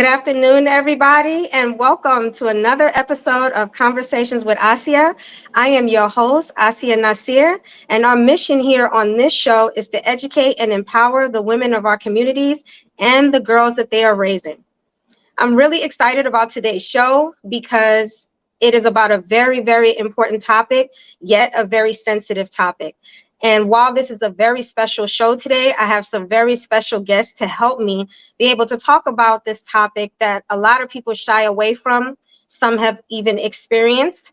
Good afternoon, everybody, and welcome to another episode of Conversations with Asia. I am your host, Asia Nasir, and our mission here on this show is to educate and empower the women of our communities and the girls that they are raising. I'm really excited about today's show because it is about a very, very important topic, yet a very sensitive topic. And while this is a very special show today, I have some very special guests to help me be able to talk about this topic that a lot of people shy away from. Some have even experienced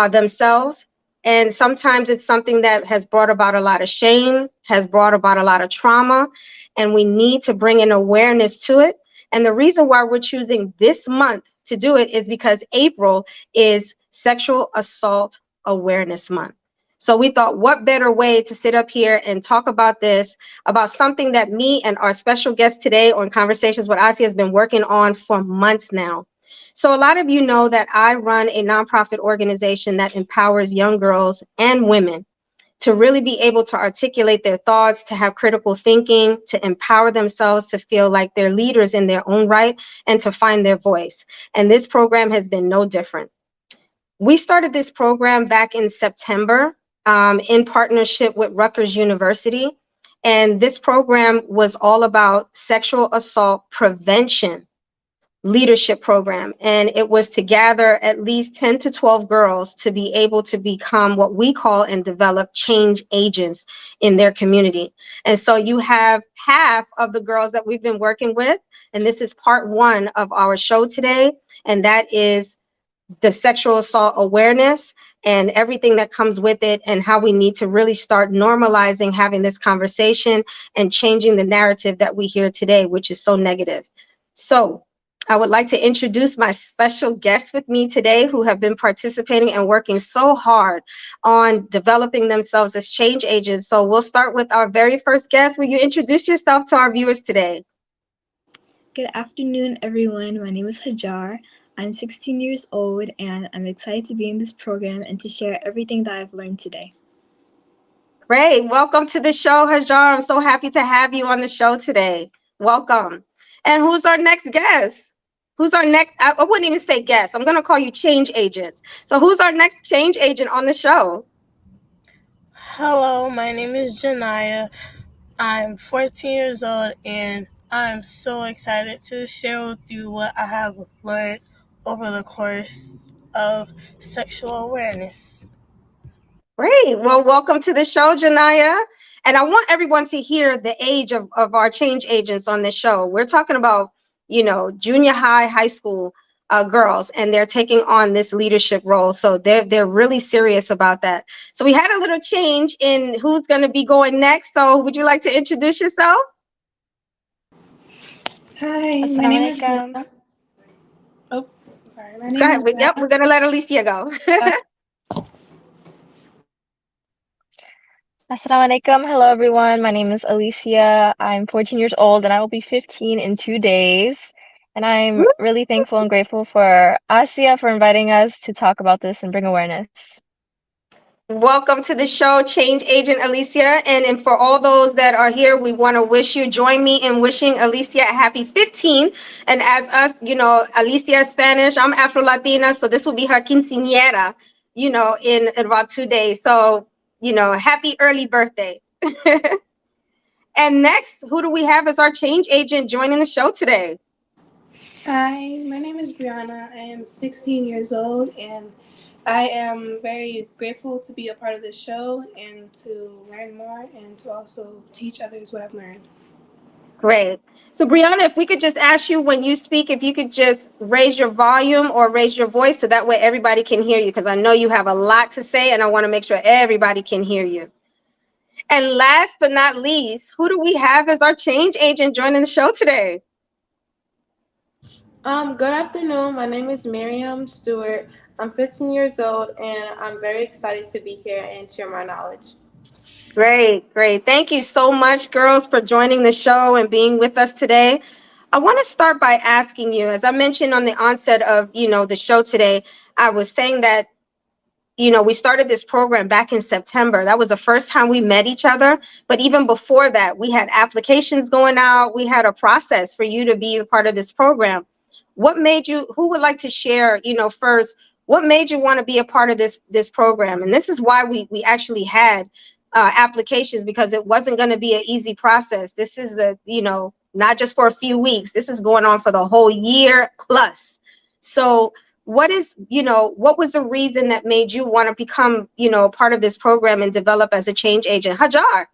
themselves. And sometimes it's something that has brought about a lot of shame, has brought about a lot of trauma, and we need to bring an awareness to it. And the reason why we're choosing this month to do it is because April is Sexual Assault Awareness Month. So we thought, what better way to sit up here and talk about this, about something that me and our special guest today on Conversations with Asia has been working on for months now. So a lot of you know that I run a nonprofit organization that empowers young girls and women to really be able to articulate their thoughts, to have critical thinking, to empower themselves, to feel like they're leaders in their own right, and to find their voice. And this program has been no different. We started this program back in September in partnership with Rutgers University. And this program was all about sexual assault prevention leadership program, and it was to gather at least 10 to 12 girls to be able to become what we call and develop change agents in their community. And so you have half of the girls that we've been working with, and this is part one of our show today, and that is the sexual assault awareness and everything that comes with it, and how we need to really start normalizing having this conversation and changing the narrative that we hear today, which is so negative. So I would like to introduce my special guests with me today who have been participating and working so hard on developing themselves as change agents. So we'll start with our very first guest. Will you introduce yourself to our viewers today? Good afternoon, everyone. My name is Hajar. I'm 16 years old, and I'm excited to be in this program and to share everything that I've learned today. Great. Welcome to the show, Hajar. I'm so happy to have you on the show today. Welcome. And who's our next guest? Who's our next? I wouldn't even say guest. I'm going to call you change agents. So who's our next change agent on the show? Hello, my name is Janaya. I'm 14 years old, and I'm so excited to share with you what I have learned over the course of sexual awareness. Great. Well, welcome to the show, Janaya. And I want everyone to hear the age of our change agents on this show. We're talking about, junior high, high school girls, and they're taking on this leadership role. So they're really serious about that. So we had a little change in who's going to be going next. So would you like to introduce yourself? Hi, my name is Brianna. Oh, sorry. My name Go is ahead. Yep, we're going to let Alicia go. Assalamualaikum. Hello, everyone. My name is Alicia. I'm 14 years old, and I will be 15 in 2 days. And I'm really thankful and grateful for Asia for inviting us to talk about this and bring awareness. Welcome to the show, Change Agent Alicia. And for all those that are here, we want to join me in wishing Alicia a happy 15. And as us, Alicia is Spanish, I'm Afro-Latina, so this will be her quinceañera, in about 2 days. So, happy early birthday. And next, who do we have as our change agent joining the show today? Hi, my name is Brianna. I am 16 years old, and I am very grateful to be a part of this show and to learn more and to also teach others what I've learned. Great. So Brianna, if we could just ask you when you speak, if you could just raise your volume or raise your voice so that way everybody can hear you, because I know you have a lot to say and I want to make sure everybody can hear you. And last but not least, who do we have as our change agent joining the show today? Good afternoon. My name is Miriam Stewart. I'm 15 years old, and I'm very excited to be here and share my knowledge. Great, great. Thank you so much, girls, for joining the show and being with us today. I want to start by asking you, as I mentioned on the onset of, the show today, I was saying that, we started this program back in September. That was the first time we met each other. But even before that, we had applications going out. We had a process for you to be a part of this program. what made you, who would like to share, first, what made you want to be a part of this program? And this is why we actually had applications, because it wasn't going to be an easy process. This is not just for a few weeks. This is going on for the whole year plus. So what was the reason that made you want to become, part of this program and develop as a change agent? Hajar.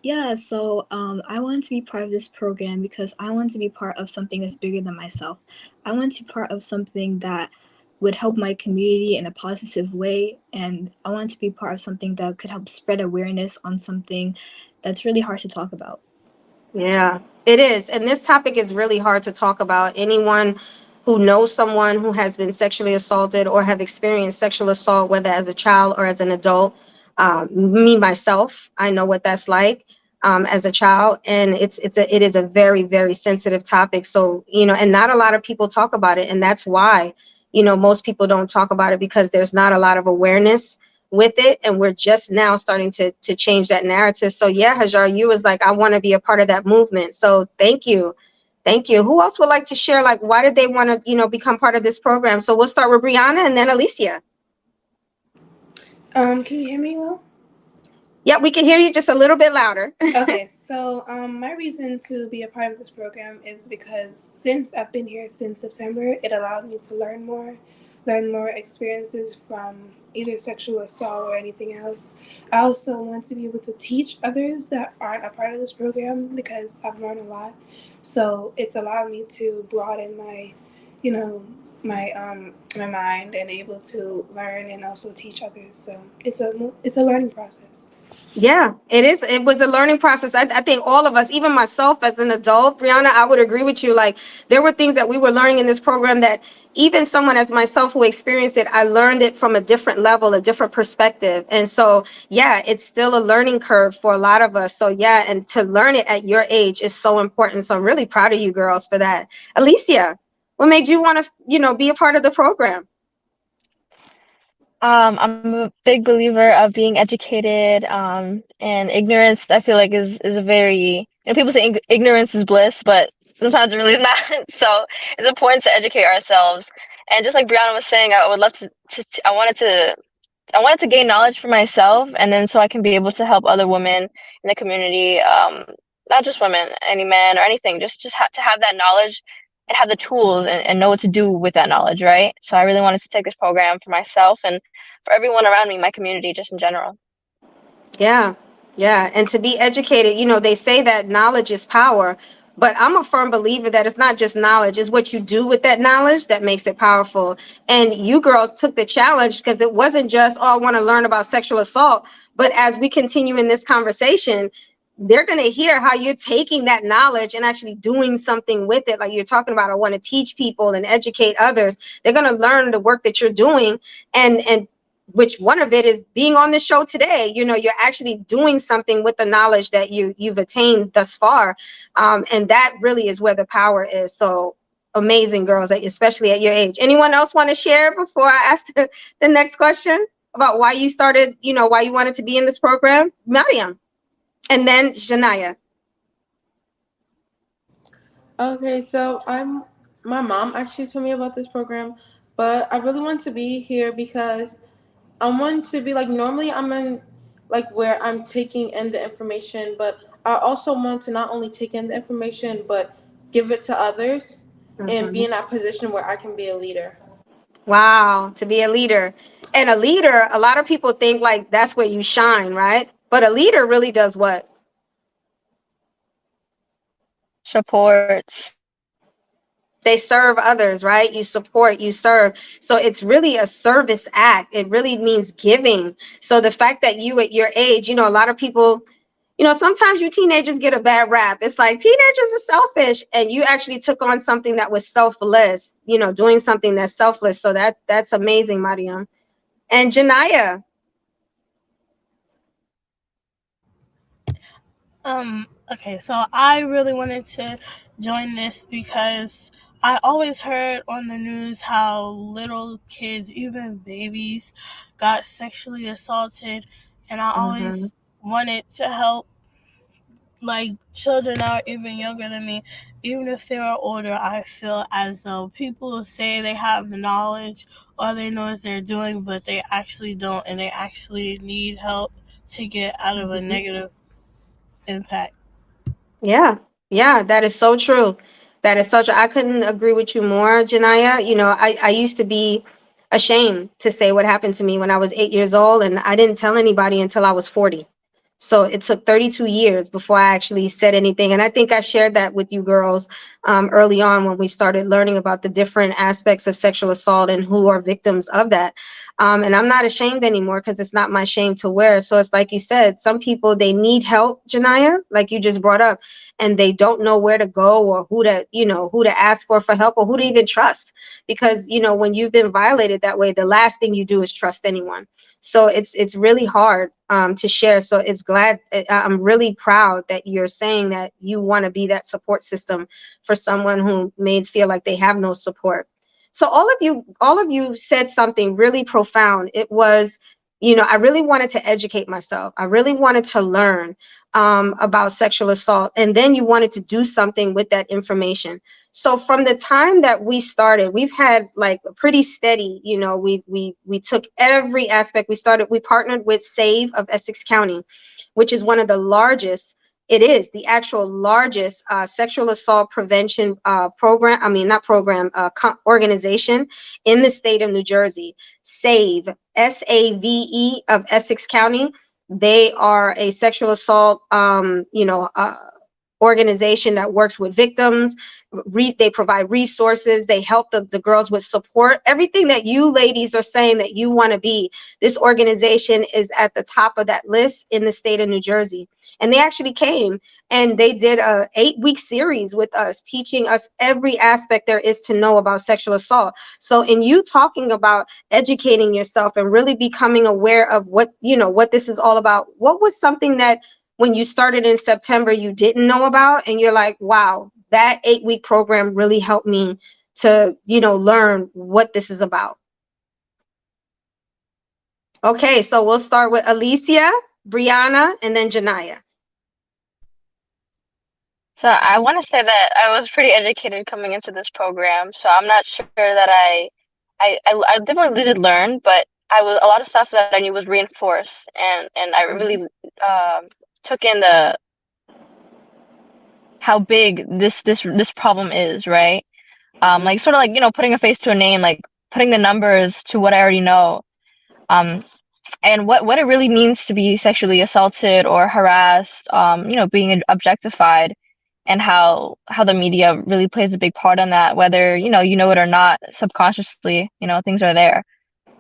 Yeah, so I wanted to be part of this program because I want to be part of something that's bigger than myself. I want to be part of something that would help my community in a positive way, and I want to be part of something that could help spread awareness on something that's really hard to talk about. Yeah, it is. And this topic is really hard to talk about. Anyone who knows someone who has been sexually assaulted or have experienced sexual assault, whether as a child or as an adult, me myself, I know what that's like as a child, and it is a very, very sensitive topic. So and not a lot of people talk about it, and that's why most people don't talk about it, because there's not a lot of awareness with it, and we're just now starting to change that narrative. So yeah, Hajar, you was like, I want to be a part of that movement. So thank you. Who else would like to share, like, why did they want to become part of this program? So we'll start with Brianna and then Alicia. Can you hear me well? Yeah, we can hear you just a little bit louder. Okay, so my reason to be a part of this program is because since I've been here since September, it allowed me to learn more experiences from either sexual assault or anything else. I also want to be able to teach others that aren't a part of this program because I've learned a lot. So it's allowed me to broaden my, you know, my mind and able to learn and also teach others. So it's a learning process. Yeah, it is. It was a learning process. I think all of us, even myself as an adult, Brianna, I would agree with you. Like, there were things that we were learning in this program that even someone as myself who experienced it, I learned it from a different level, a different perspective. And so, yeah, it's still a learning curve for a lot of us. So, yeah, and to learn it at your age is so important. So I'm really proud of you girls for that. Alicia, what made you want to, be a part of the program? I'm a big believer of being educated, and ignorance, I feel like is a very, people say ignorance is bliss, but sometimes it really is not. So it's important to educate ourselves. And just like Brianna was saying, I would love I wanted to gain knowledge for myself, and then so I can be able to help other women in the community, not just women, any men or anything, to have that knowledge and have the tools and know what to do with that knowledge, right? So I really wanted to take this program for myself and for everyone around me, my community, just in general. Yeah, yeah. And to be educated, they say that knowledge is power, but I'm a firm believer that it's not just knowledge, it's what you do with that knowledge that makes it powerful. And you girls took the challenge, because it wasn't just, oh, I want to learn about sexual assault. But as we continue in this conversation, they're going to hear how you're taking that knowledge and actually doing something with it. Like you're talking about, I want to teach people and educate others. They're going to learn the work that you're doing, and which one of it is being on the show today. You're actually doing something with the knowledge that you've attained thus far, and that really is where the power is. So amazing, girls, especially at your age. Anyone else want to share before I ask the next question about why you started, why you wanted to be in this program? Mariam, and then Janaya. Okay, so my mom actually told me about this program, but I really want to be here because I want to be like, normally I'm in like where I'm taking in the information, but I also want to not only take in the information but give it to others and be Mhm. in that position where I can be a leader. Wow, to be a leader. And a leader, a lot of people think like that's where you shine, right? But a leader really does what? Supports. They serve others, right? You support, you serve. So it's really a service act. It really means giving. So the fact that you at your age, a lot of people, sometimes you teenagers get a bad rap. It's like teenagers are selfish, and you actually took on something that was selfless, doing something that's selfless. So that's amazing, Mariam. And Janaya. Okay, so I really wanted to join this because I always heard on the news how little kids, even babies, got sexually assaulted, and I Mhm. always wanted to help like children are even younger than me, even if they are older, I feel as though people say they have the knowledge or they know what they're doing, but they actually don't, and they actually need help to get out of a Mhm. negative impact. Yeah, yeah, that is so true. That is such. I couldn't agree with you more, Janaya. I used to be ashamed to say what happened to me when I was 8 years old, and I didn't tell anybody until I was 40. So it took 32 years before I actually said anything. And I think I shared that with you girls early on when we started learning about the different aspects of sexual assault and who are victims of that. And I'm not ashamed anymore because it's not my shame to wear. So it's like you said, some people, they need help, Janaya, like you just brought up, and they don't know where to go or who to ask for help, or who to even trust. Because when you've been violated that way, the last thing you do is trust anyone. So it's really hard to share. So I'm really proud that you're saying that you want to be that support system for someone who may feel like they have no support. So all of you said something really profound. It was, I really wanted to educate myself. I really wanted to learn about sexual assault, and then you wanted to do something with that information. So from the time that we started, we've had like a pretty steady, we took every aspect. We partnered with Save of Essex County, which is one of the largest. It is the actual largest sexual assault prevention program. I mean, not program, organization in the state of New Jersey. Save, SAVE of Essex County. They are a sexual assault, organization that works with victims. They provide resources. They help the girls with support. Everything that you ladies are saying that you want to be, this organization is at the top of that list in the state of New Jersey. And they actually came and they did a 8-week series with us, teaching us every aspect there is to know about sexual assault. So in you talking about educating yourself and really becoming aware of what this is all about, what was something that when you started in September you didn't know about, and you're like, wow, that 8-week program really helped me to learn what this is about? Okay, so we'll start with Alicia, Brianna, and then Janaya. So I want to say that I was pretty educated coming into this program. So I'm not sure that I definitely did learn, but I was a lot of stuff that I knew was reinforced, and I really took in the how big this problem is, right? Like sort of like putting a face to a name, like putting the numbers to what I already know. Um, and what it really means to be sexually assaulted or harassed, being objectified, and how the media really plays a big part on that, whether you know it or not, subconsciously, things are there.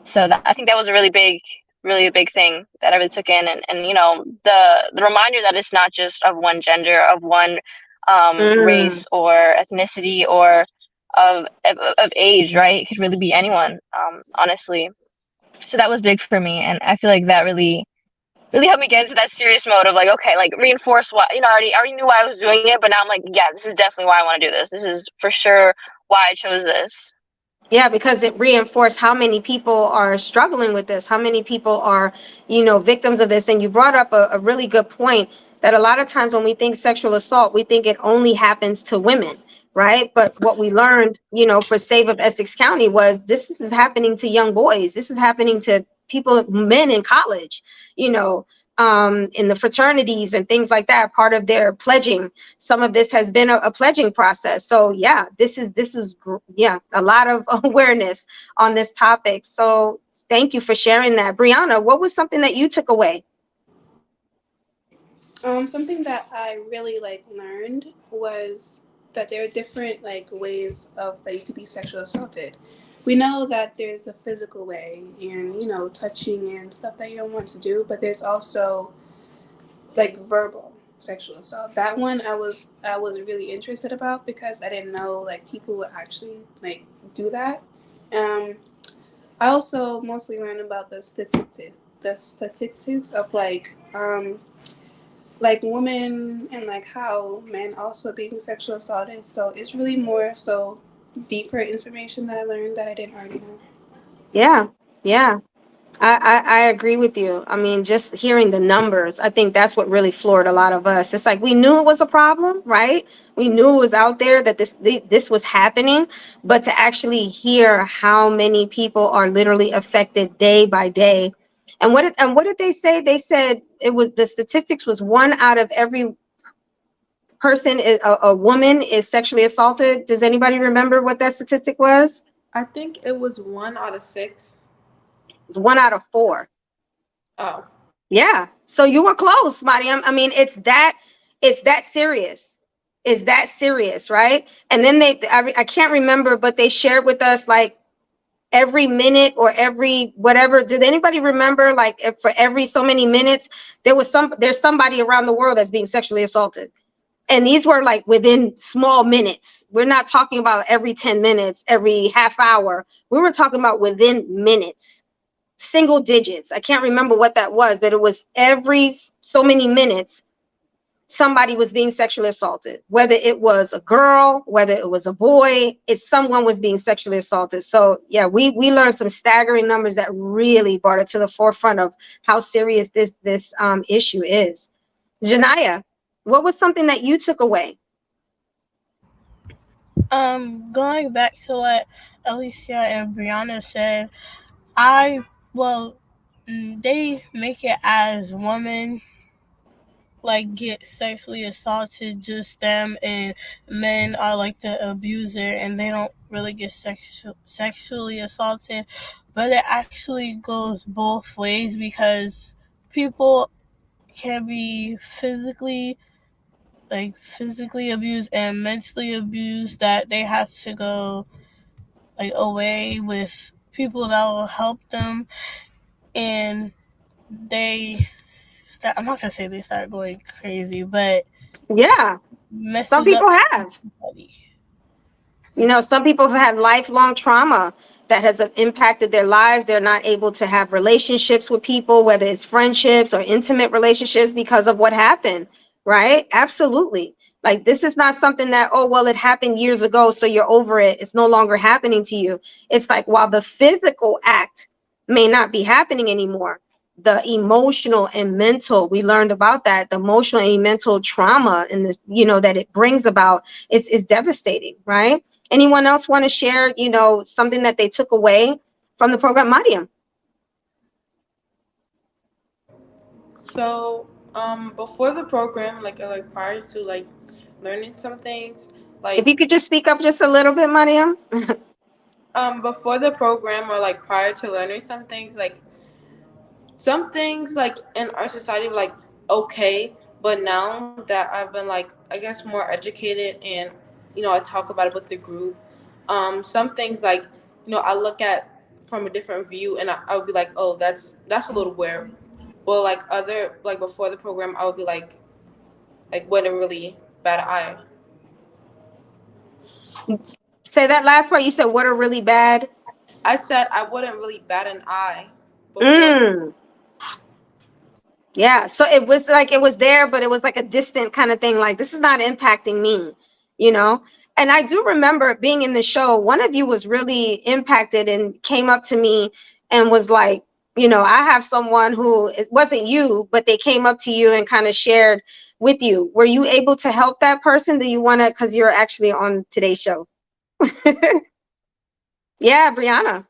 So I think that was a really a big thing that I really took in, and the reminder that it's not just of one gender, of one Mm, race or ethnicity or of age, right? It could really be anyone, honestly. So that was big for me, and I feel like that really helped me get into that serious mode of like, okay, like reinforce what I already knew why I was doing it, but now I'm like, yeah, this is definitely why I want to do this. This is for sure why I chose this. yeah, because it reinforced how many people are struggling with this, how many people are, victims of this. And you brought up a really good point, that a lot of times when we think sexual assault, we think it only happens to women, right? But what we learned, for Save of Essex County, was this is happening to young boys. This is happening to people, men in college, in the fraternities and things like that, part of their pledging. Some of this has been a pledging process. So yeah, yeah, a lot of awareness on this topic. So thank you for sharing that. Brianna, what was something that you took away? Something that I really learned was that there are different ways of that you could be sexually assaulted. We know that there's a physical way and touching and stuff that you don't want to do, but there's also verbal sexual assault. That one I was really interested about because I didn't know people would actually do that. Um, I also mostly learned about the statistics of women and how men also being sexual assaulted. So it's really more so deeper information that I learned that I didn't already know. Yeah, yeah. I agree with you. I mean, just hearing the numbers, I think that's what really floored a lot of us. It's like we knew it was a problem, right? We knew it was out there that this was happening, but to actually hear how many people are literally affected day by day. And what did they say? They said it was the statistics was one out of every person is a woman is sexually assaulted. Does anybody remember what that statistic was? I think it was 1 out of 6. It's one out of four. Oh, Yeah. So you were close, Mariam. I mean, it's that serious. It's that serious, right? And then I can't remember, but they shared with us like every minute or every whatever. Did anybody remember like if for every so many minutes there's somebody around the world that's being sexually assaulted? And these were like within small minutes. We're not talking about every 10 minutes, every half hour. We were talking about within minutes, single digits. I can't remember what that was, but it was every so many minutes somebody was being sexually assaulted, whether it was a girl, whether it was a boy, it's someone was being sexually assaulted. So yeah, we learned some staggering numbers that really brought it to the forefront of how serious this issue is. Janaya, what was something that you took away? Going back to what Alicia and Brianna said, I well, they make it as women like get sexually assaulted, just them, and men are like the abuser and they don't really get sexually assaulted. But it actually goes both ways because people can be physically abused and mentally abused, that they have to go like away with people that will help them, and they I'm not gonna say they start going crazy, but Yeah, some messes up people have. everybody. Some people have had lifelong trauma that has impacted their lives. They're not able to have relationships with people, whether it's friendships or intimate relationships, because of what happened, right? Absolutely. Like, this is not something that, oh, well, it happened years ago, so you're over it. It's no longer happening to you. It's like, while the physical act may not be happening anymore, the emotional and mental, we learned about that, the emotional and mental trauma and this, that it brings about is devastating, right? Anyone else want to share, something that they took away from the program? Mariam, so before the program, like prior to like learning some things, if like you could just speak up just a little bit, Mariam. before the program or like prior to learning some things, like some things like in our society were like okay, but now that I've been like I guess more educated and I talk about it with the group, some things like I look at from a different view and I would be like, oh, that's a little weird. Well, like other like before the program, I would be like what a really bad eye. Say that last part. You said what are really bad. I said I wouldn't really bat an eye before. Mm. Yeah, so it was like it was there, but it was like a distant kind of thing. Like, this is not impacting me, you know. And I do remember being in the show. One of you was really impacted and came up to me and was like, I have someone who, it wasn't you, but they came up to you and kind of shared with you. Were you able to help that person? Do you want to? Because you're actually on today's show. Yeah, Brianna.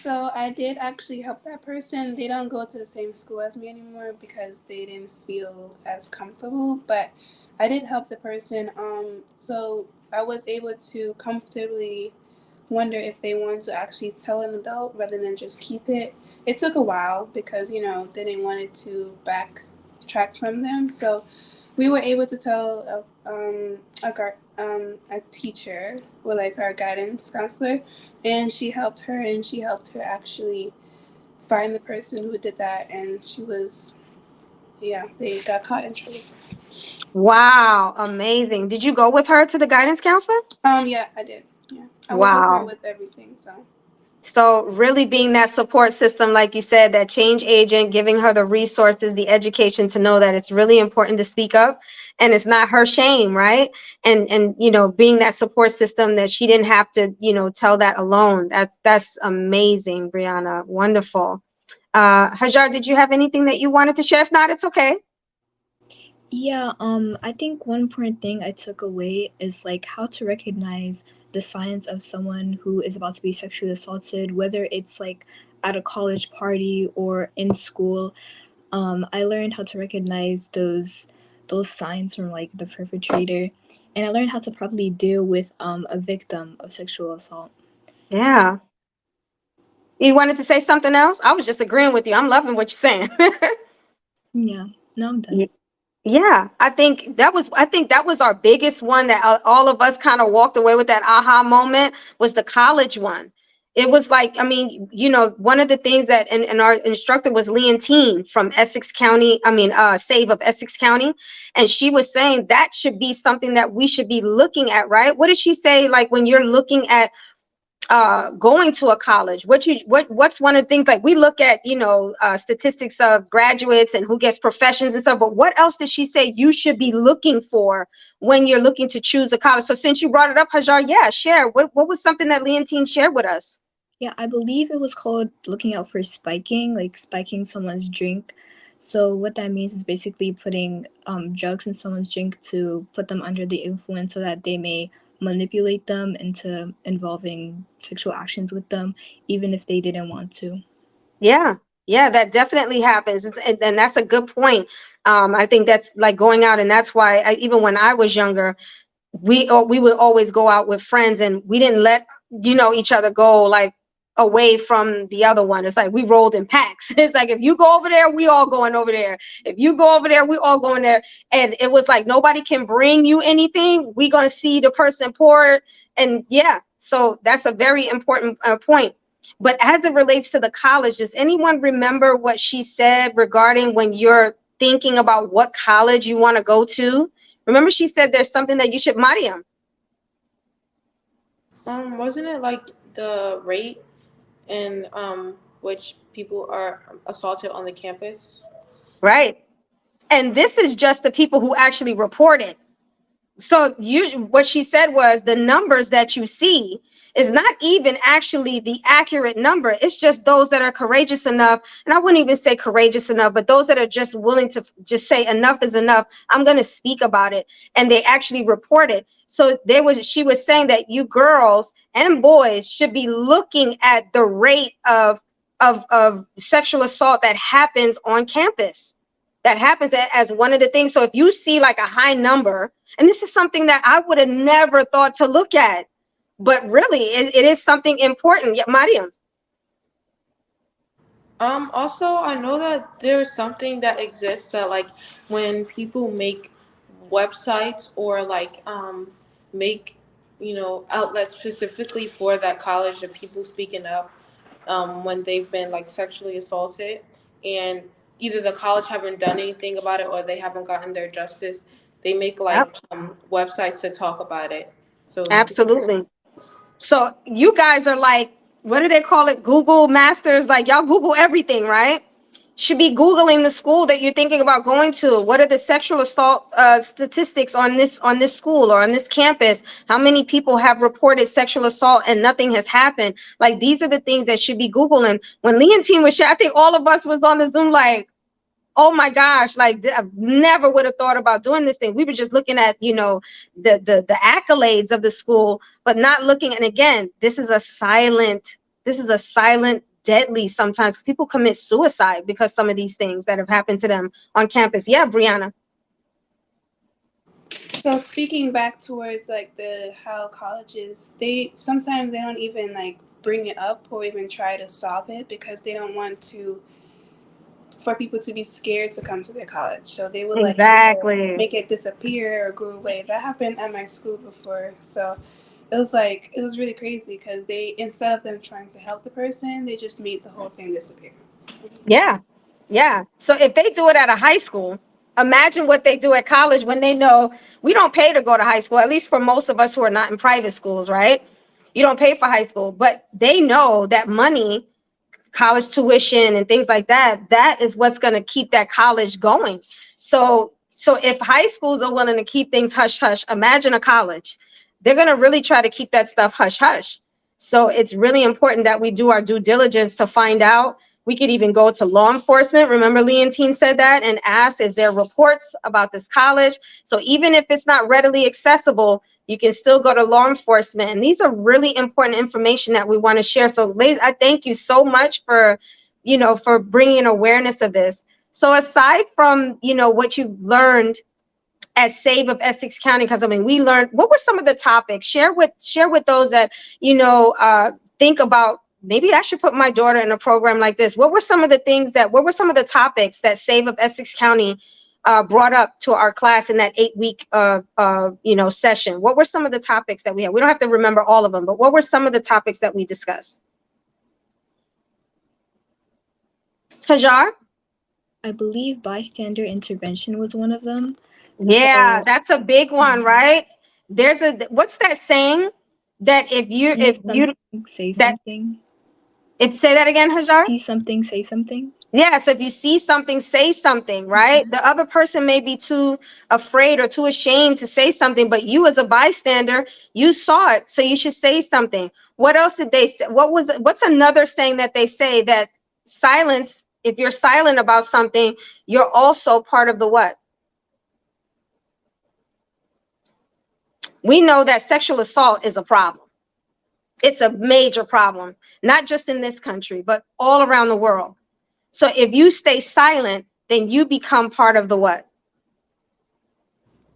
So I did actually help that person. They don't go to the same school as me anymore because they didn't feel as comfortable. But I did help the person. So I was able to comfortably wonder if they wanted to actually tell an adult rather than just keep it. It took a while because they didn't want it to backtrack from them. So we were able to tell a teacher, or like our guidance counselor, and she helped her actually find the person who did that, and she was, yeah, they got caught in trouble. Wow, amazing. Did you go with her to the guidance counselor? Yeah, I did. Yeah, I was with her Wow. with everything. So So really being that support system, like you said, that change agent, giving her the resources, the education to know that it's really important to speak up and it's not her shame, right? And being that support system that she didn't have to, tell that alone. That's amazing, Brianna. Wonderful. Hajar, did you have anything that you wanted to share? If not, it's okay. Yeah, I think one important thing I took away is like how to recognize the signs of someone who is about to be sexually assaulted, whether it's like at a college party or in school. I learned how to recognize those signs from like the perpetrator, and I learned how to properly deal with a victim of sexual assault. Yeah. You wanted to say something else? I was just agreeing with you. I'm loving what you're saying. Yeah, no, I'm done. Yeah, I think that was our biggest one that all of us kind of walked away with that aha moment was the college one. It was like, I mean, one of the things that and our instructor was Leontine from Essex County, Save of Essex County, and she was saying that should be something that we should be looking at, right? What did she say? Like when you're looking at going to a college, what's one of the things, like we look at statistics of graduates and who gets professions and stuff, but what else did she say you should be looking for when you're looking to choose a college? So since you brought it up, Hajar, yeah, share what was something that Leontine shared with us. Yeah, I believe it was called looking out for spiking, like spiking someone's drink. So what that means is basically putting drugs in someone's drink to put them under the influence so that they may manipulate them into involving sexual actions with them, even if they didn't want to. Yeah, yeah, that definitely happens. And that's a good point. I think that's like going out, and that's why even when I was younger, we would always go out with friends, and we didn't let each other go like away from the other one. It's like we rolled in packs. It's like if you go over there, we all going over there. If you go over there, we all going there. And it was like nobody can bring you anything. We gonna see the person pour it. And yeah, so that's a very important point. But as it relates to the college, does anyone remember what she said regarding when you're thinking about what college you want to go to? Remember, she said there's something that you should, Mariam, Wasn't it like the rate in which people are assaulted on the campus? right? And this is just the people who actually report it. So what she said was the numbers that you see is not even actually the accurate number. It's just those that are courageous enough, and I wouldn't even say courageous enough, but those that are just willing to just say enough is enough. I'm going to speak about it, and they actually report it. So she was saying that you girls and boys should be looking at the rate of sexual assault that happens on campus. That happens as one of the things. So if you see like a high number, and this is something that I would have never thought to look at, but really it is something important. Yeah, Mariam. Also, I know that there's something that exists that like when people make websites or like make outlets specifically for that college of people speaking up when they've been like sexually assaulted, and either the college haven't done anything about it or they haven't gotten their justice. They make Yep, like websites to talk about it. So absolutely. So you guys are like, what do they call it? Google masters. Like y'all Google everything, right? Should be Googling the school that you're thinking about going to. What are the sexual assault statistics on this school or on this campus? How many people have reported sexual assault and nothing has happened? Like these are the things that should be Googling. When Leontine was sharing, I think all of us was on the Zoom like, oh my gosh, like I never would have thought about doing this thing. We were just looking at, the accolades of the school, but not looking. And again, this is a silent deadly. Sometimes people commit suicide because some of these things that have happened to them on campus. Yeah, Brianna. So speaking back towards like the how colleges, they sometimes they don't even like bring it up or even try to solve it because they don't want to for people to be scared to come to their college. So they would like either Exactly. make it disappear or go away. That happened at my school before. So it was really crazy because they, instead of them trying to help the person, they just made the whole thing disappear. Yeah. Yeah. So if they do it at a high school, imagine what they do at college when they know we don't pay to go to high school, at least for most of us who are not in private schools, right? You don't pay for high school, but they know that money, college tuition and things like that, that is what's going to keep that college going. So if high schools are willing to keep things hush hush, imagine a college. They're going to really try to keep that stuff hush hush. So it's really important that we do our due diligence to find out. We could even go to law enforcement. Remember, Leontine said that, and ask, is there reports about this college? So even if it's not readily accessible, you can still go to law enforcement. And these are really important information that we want to share. So ladies, I thank you so much for, for bringing awareness of this. So aside from, what you learned at Save of Essex County, because I mean, we learned, what were some of the topics? Share with those that, think about, maybe I should put my daughter in a program like this. What were some of the topics that Save of Essex County brought up to our class in that 8-week, session? What were some of the topics that we had? We don't have to remember all of them, but what were some of the topics that we discussed? Hajar? I believe bystander intervention was one of them. Yeah, So that's a big one, right? What's that saying? That see something, say that something. if say that again, Hajar? See something, say something. Yeah, so if you see something, say something, right? The other person may be too afraid or too ashamed to say something, but you as a bystander, you saw it, so you should say something. What else did they say? What's another saying that they say, that silence, if you're silent about something, you're also part of the what? We know that sexual assault is a problem. It's a major problem, not just in this country, but all around the world. So if you stay silent, then you become part of the what?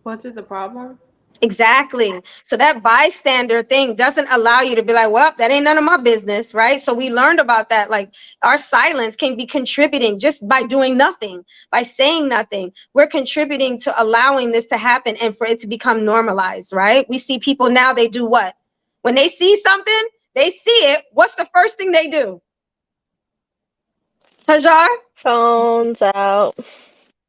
What's the problem? Exactly. So that bystander thing doesn't allow you to be like, well, that ain't none of my business, right? So we learned about that. Like, our silence can be contributing just by doing nothing, by saying nothing. We're contributing to allowing this to happen and for it to become normalized, right? We see people now, they do what? When they see something, they see it. What's the first thing they do? Hajar? Phones out.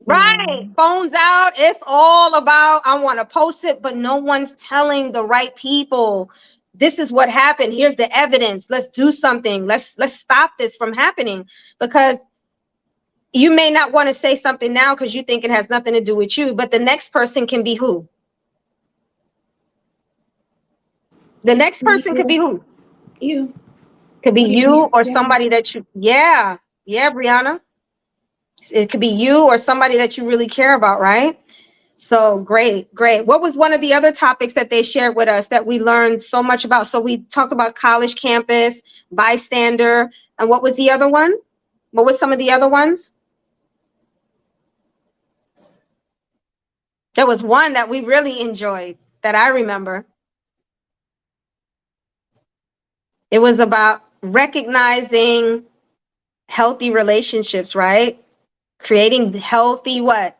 Yeah. Right. Phones out. It's all about, I want to post it, but no one's telling the right people. This is what happened. Here's the evidence. Let's do something. Let's stop this from happening, because you may not want to say something now because you think it has nothing to do with you, but the next person can be who? The next person could be who? You. Could be What do you mean? you or Yeah. somebody that you, yeah, yeah, Brianna. It could be you or somebody that you really care about, right? So great, great. What was one of the other topics that they shared with us that we learned so much about? So we talked about college campus, bystander, and what was the other one? What was some of the other ones? There was one that we really enjoyed that I remember. It was about recognizing healthy relationships, right? Creating healthy what?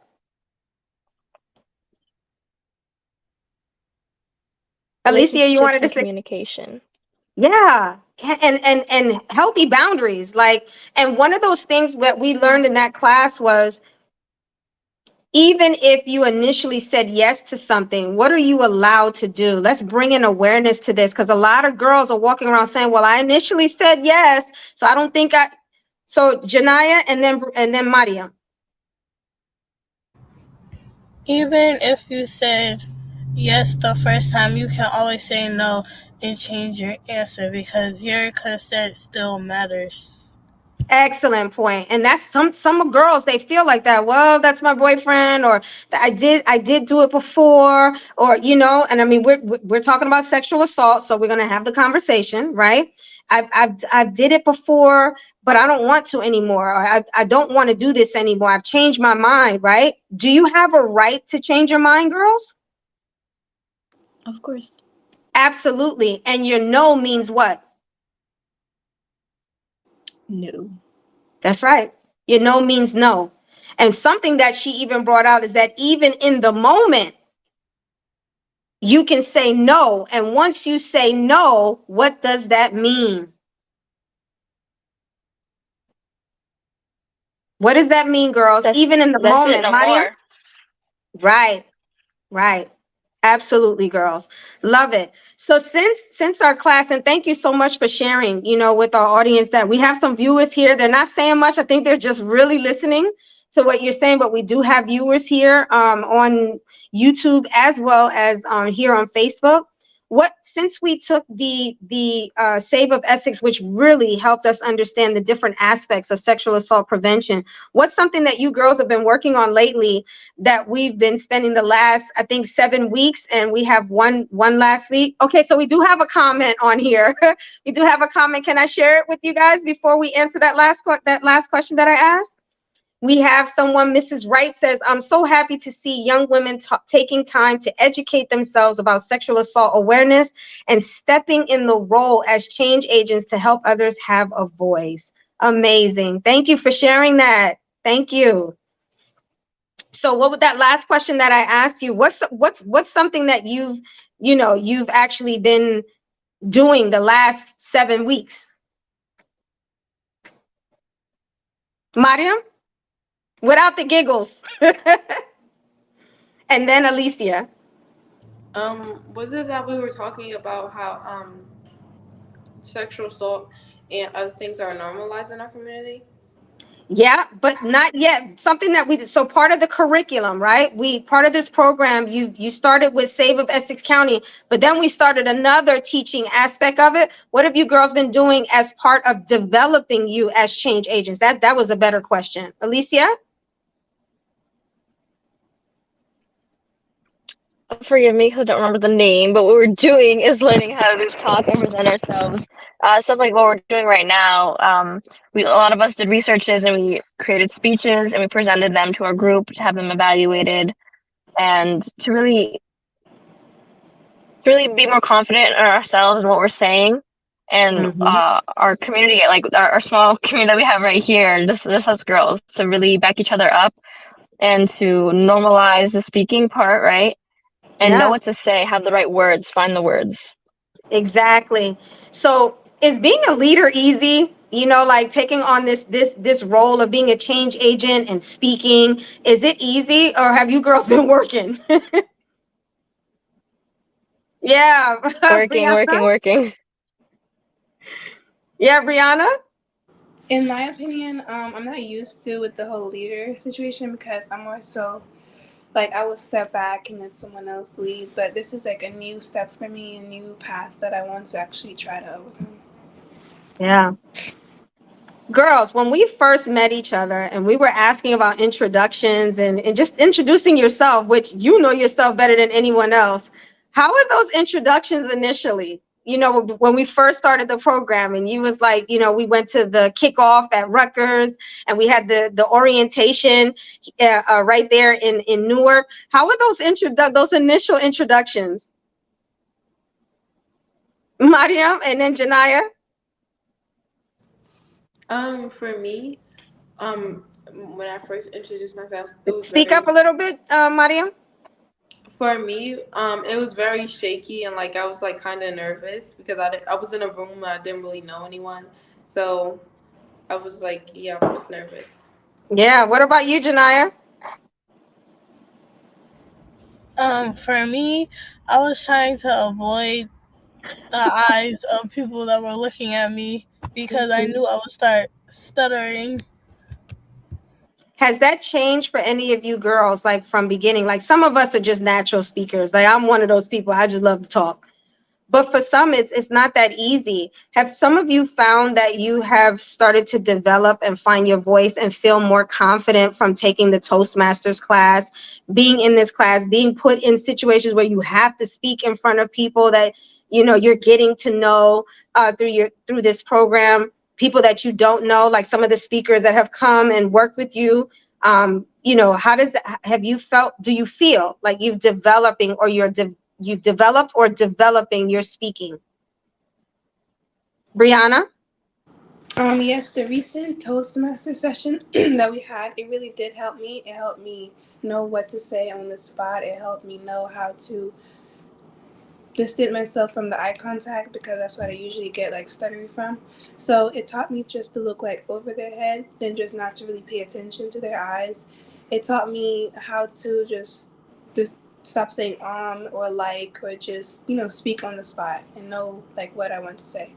Alicia, you wanted Relationships to and say? communication. Yeah. And healthy boundaries. Like, and one of those things that we learned in that class was, even if you initially said yes to something, what are you allowed to do? Let's bring in awareness to this, because a lot of girls are walking around saying, well, I initially said yes, so I don't think I. So Janaya and then Maria. Even if you said yes the first time, you can always say no and change your answer because your consent still matters. Excellent point. And that's some girls, they feel like that. Well, that's my boyfriend, or I did do it before, or and I mean, we're talking about sexual assault, so we're gonna have the conversation, right? I've did it before, but I don't want to anymore. Or I don't want to do this anymore. I've changed my mind, right? Do you have a right to change your mind, girls? Of course. Absolutely. And your no means what? No. That's right. Your no means no. And something that she even brought out is that even in the moment, you can say no. And once you say no, what does that mean? What does that mean, girls? That's Even in the that's it, moment, no Maria? more. Right, right. Absolutely, girls. Love it. So since our class, and thank you so much for sharing, with our audience, that we have some viewers here. They're not saying much. I think they're just really listening to what you're saying, but we do have viewers here on YouTube as well as here on Facebook. What Since we took the Save of Essex, which really helped us understand the different aspects of sexual assault prevention, what's something that you girls have been working on lately that we've been spending the last, I think, 7 weeks, and we have one last week? Okay, so we do have a comment on here. We do have a comment. Can I share it with you guys before we answer that last question that I asked? We have someone, Mrs. Wright says, I'm so happy to see young women taking time to educate themselves about sexual assault awareness and stepping in the role as change agents to help others have a voice. Amazing. Thank you for sharing that. Thank you. So what would that last question that I asked you, what's something that you've actually been doing the last 7 weeks? Mariam, without the giggles. And then Alicia. Was it that we were talking about how sexual assault and other things are normalized in our community? Yeah, but not yet. Something that we did. So part of the curriculum, right? We part of this program, you started with Save of Essex County, but then we started another teaching aspect of it. What have you girls been doing as part of developing you as change agents? That was a better question. Alicia? Forgive me because I don't remember the name, but what we're doing is learning how to talk and present ourselves. Stuff like what we're doing right now. A lot of us did researches and we created speeches and we presented them to our group to have them evaluated and to really be more confident in ourselves and what we're saying. And Mm-hmm. our community, like our small community that we have right here, just us girls, to really back each other up and to normalize the speaking part, right? And know Yeah. what to say, have the right words, find the words. Exactly. So is being a leader easy? Like taking on this role of being a change agent and speaking. Is it easy, or have you girls been working? Yeah, Working, Brianna. working, working. Yeah, Brianna. In my opinion, I'm not used to with the whole leader situation because I'm more so like I will step back and let someone else lead. But this is like a new step for me, a new path that I want to actually try to overcome. Yeah. Girls, when we first met each other and we were asking about introductions and just introducing yourself, which you know yourself better than anyone else, how were those introductions initially? When we first started the program and you was like, we went to the kickoff at Rutgers and we had the orientation right there in Newark. How were those initial introductions? Mariam and then Janaya? For me, when I first introduced myself, it was Speak up very a little bit, Mariam. for me, it was very shaky and like I was like kind of nervous because I was in a room and I didn't really know anyone, so I was like, yeah, I was nervous. Yeah. What about you, Janaya? For me, I was trying to avoid the eyes of people that were looking at me because I knew I would start stuttering. Has that changed for any of you girls, like from beginning? Like some of us are just natural speakers. Like I'm one of those people. I just love to talk. But for some, it's not that easy. Have some of you found that you have started to develop and find your voice and feel more confident from taking the Toastmasters class, being in this class, being put in situations where you have to speak in front of people that you're getting to know through this program, people that you don't know, like some of the speakers that have come and worked with you. How does have you felt? Do you feel like you've developing or you've developed or developing your speaking? Brianna? Yes, the recent Toastmaster session that we had, it really did help me. It helped me know what to say on the spot. It helped me know how to distance myself from the eye contact because that's what I usually get like stuttering from. So it taught me just to look like over their head and just not to really pay attention to their eyes. It taught me how to just stop saying or like or just speak on the spot and know like what I want to say.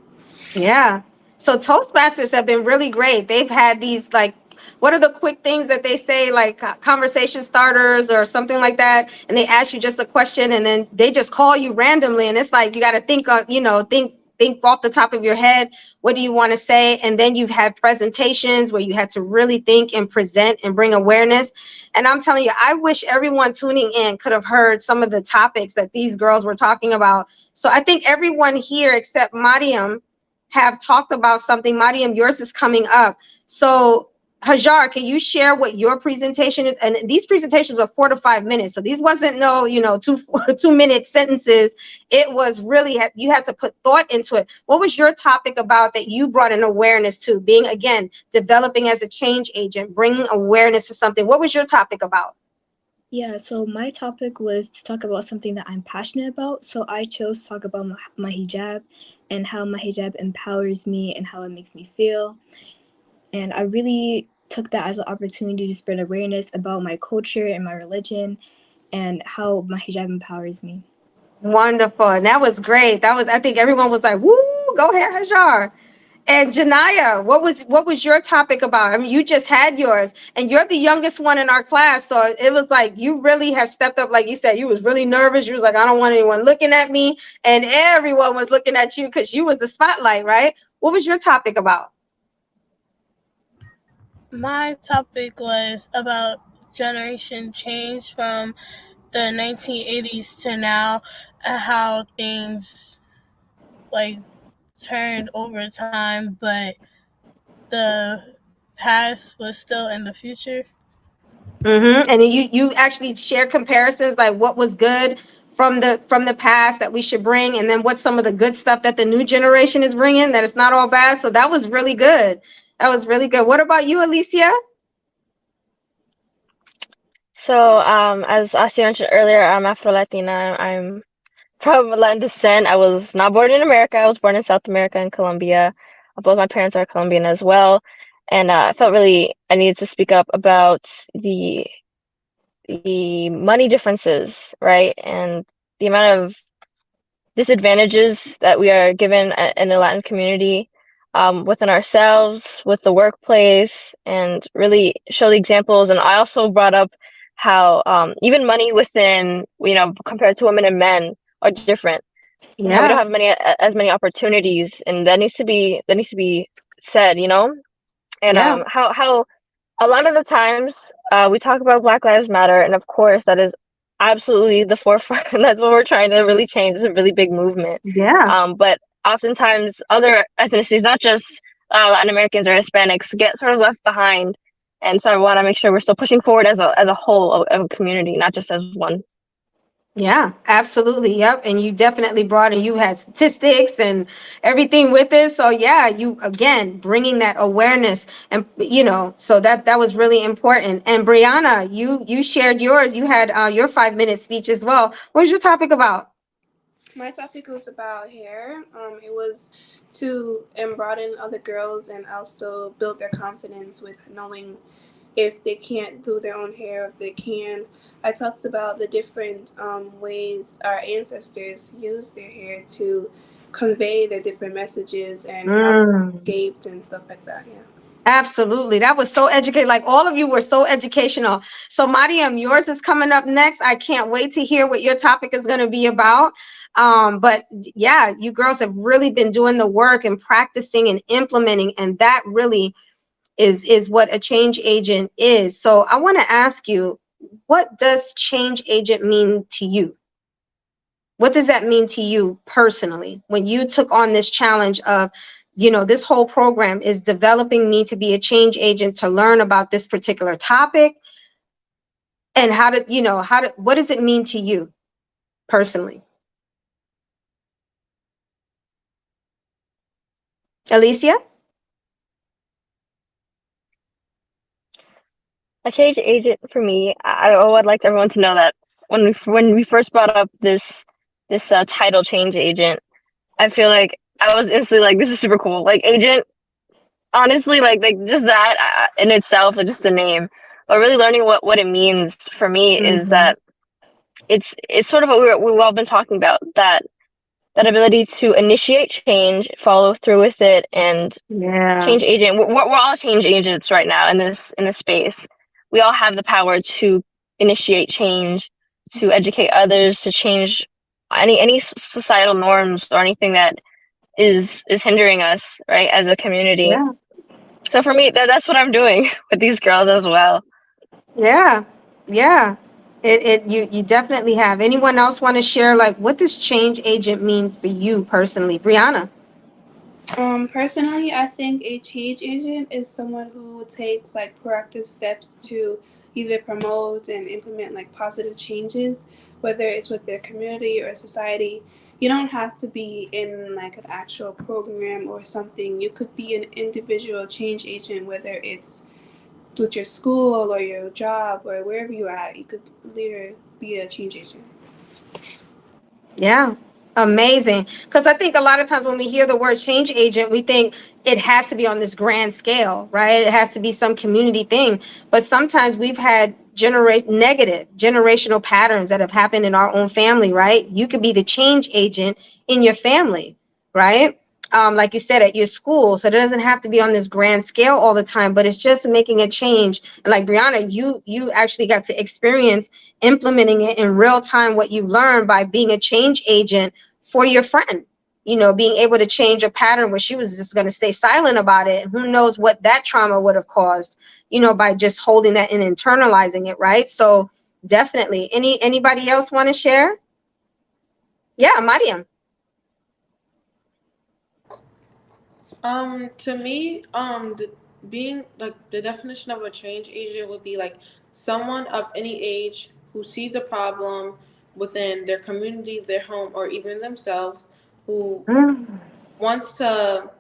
Yeah. So Toastmasters have been really great. They've had these like, what are the quick things that they say, like conversation starters or something like that? And they ask you just a question and then they just call you randomly. And it's like, you got to think of, think off the top of your head. What do you want to say? And then you've had presentations where you had to really think and present and bring awareness. And I'm telling you, I wish everyone tuning in could have heard some of the topics that these girls were talking about. So I think everyone here except Mariam have talked about something. Mariam, yours is coming up. So Hajar, can you share what your presentation is? And these presentations are 4 to 5 minutes. So these wasn't no, 2 minute sentences. It was really, you had to put thought into it. What was your topic about that you brought an awareness to? Being, again, developing as a change agent, bringing awareness to something. What was your topic about? Yeah, so my topic was to talk about something that I'm passionate about. So I chose to talk about my hijab and how my hijab empowers me and how it makes me feel. And I really took that as an opportunity to spread awareness about my culture and my religion and how my hijab empowers me. Wonderful. And that was great. I think everyone was like, woo, go ahead, Hajar. And Janaya, what was your topic about? I mean, you just had yours, and you're the youngest one in our class, so it was like you really have stepped up. Like you said, you was really nervous. You was like, I don't want anyone looking at me, and everyone was looking at you because you was the spotlight, right? What was your topic about? My topic was about generation change from the 1980s to now, and how things like turned over time, but the past was still in the future. And then you actually share comparisons, like what was good from the past that we should bring, and then what's some of the good stuff that the new generation is bringing, that it's not all bad. So that was really good. That was really good. What about you, Alicia? So, as Asia mentioned earlier, I'm Afro-Latina. I'm from Latin descent. I was not born in America. I was born in South America in Colombia. Both my parents are Colombian as well. And I felt really I needed to speak up about the money differences, right? And the amount of disadvantages that we are given in the Latin community, within ourselves, with the workplace, and really show the examples. And I also brought up how even money within, compared to women and men are different, and how we don't Yeah, have as many opportunities, and that needs to be said, and yeah, how a lot of the times we talk about Black Lives Matter, and of course that is absolutely the forefront. And that's what we're trying to really change. It's a really big movement. yeah. But oftentimes other ethnicities, not just Latin Americans or Hispanics, get sort of left behind. And so I want to make sure we're still pushing forward as a whole of a community, not just as one. Yeah, absolutely. Yep. And you definitely brought in, you had statistics and everything with it. So yeah, you again bringing that awareness, and so that was really important. And Brianna, you shared yours. You had your 5 minute speech as well. What was your topic about? My topic was about hair. It was to broaden other girls and also build their confidence with knowing if they can't do their own hair, if they can. I talked about the different ways our ancestors used their hair to convey their different messages and how Mm. they escaped and stuff like that. Yeah. Absolutely. That was so educated. Like all of you were so educational. So Mariam, yours is coming up next. I can't wait to hear what your topic is going to be about. But yeah, you girls have really been doing the work and practicing and implementing, and that really is what a change agent is. So I want to ask you, what does change agent mean to you? What does that mean to you personally when you took on this challenge of, this whole program is developing me to be a change agent to learn about this particular topic, and what does it mean to you personally? Alicia? A change agent for me, I would like everyone to know that when we first brought up this title, change agent, I feel like I was instantly like, this is super cool. Like agent, honestly, like just that in itself, or just the name, but really learning what it means for me is Hmm. that it's sort of what we've all been talking about, that ability to initiate change, follow through with it, and Yeah. change agent. We're all change agents right now in this space. We all have the power to initiate change, to educate others, to change any societal norms or anything that is hindering us, right, as a community. Yeah. So for me, that's what I'm doing with these girls as well. Yeah. Yeah. You definitely have. Anyone else want to share, like, what does change agent mean for you personally? Brianna? Personally, I think a change agent is someone who takes like proactive steps to either promote and implement like positive changes, whether it's with their community or society. You don't have to be in like an actual program or something. You could be an individual change agent, whether it's with your school or your job or wherever you're at. You could literally be a change agent. Yeah. Amazing. Because I think a lot of times when we hear the word change agent, we think it has to be on this grand scale, right? It has to be some community thing. But sometimes we've had negative generational patterns that have happened in our own family, right? You could be the change agent in your family, right? Like you said, at your school. So it doesn't have to be on this grand scale all the time, but it's just making a change. And like Brianna, you actually got to experience implementing it in real time, what you learned by being a change agent for your friend, being able to change a pattern where she was just going to stay silent about it. And who knows what that trauma would have caused, by just holding that and internalizing it, right? So definitely. Anybody else want to share? Yeah, Mariam. To me, being like the definition of a change agent would be like someone of any age who sees a problem within their community, their home, or even themselves, who Mm. wants to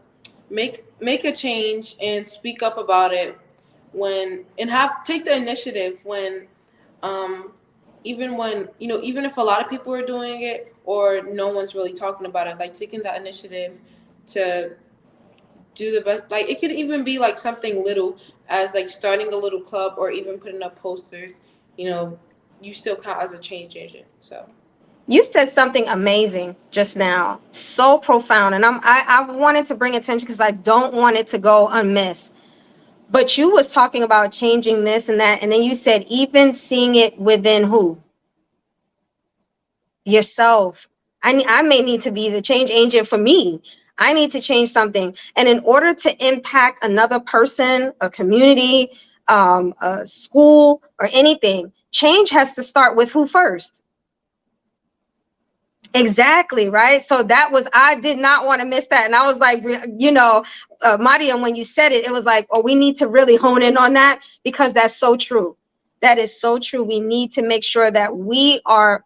make a change and speak up about it when and have take the initiative when um even when even if a lot of people are doing it or no one's really talking about it, like taking that initiative to do the best. Like it could even be like something little as like starting a little club or even putting up posters. You know, you still count as a change agent. So You said something amazing just now, so profound, and I wanted to bring attention because I don't want it to go unmissed. But you was talking about changing this and that, and then you said even seeing it within who? Yourself. I may need to be the change agent for me. I need to change something. And in order to impact another person, a community, a school, or anything, change has to start with who first? Exactly, right? So that was, I did not want to miss that. And I was like, Mariam, when you said it, it was like, oh, we need to really hone in on that because that's so true. That is so true. We need to make sure that we are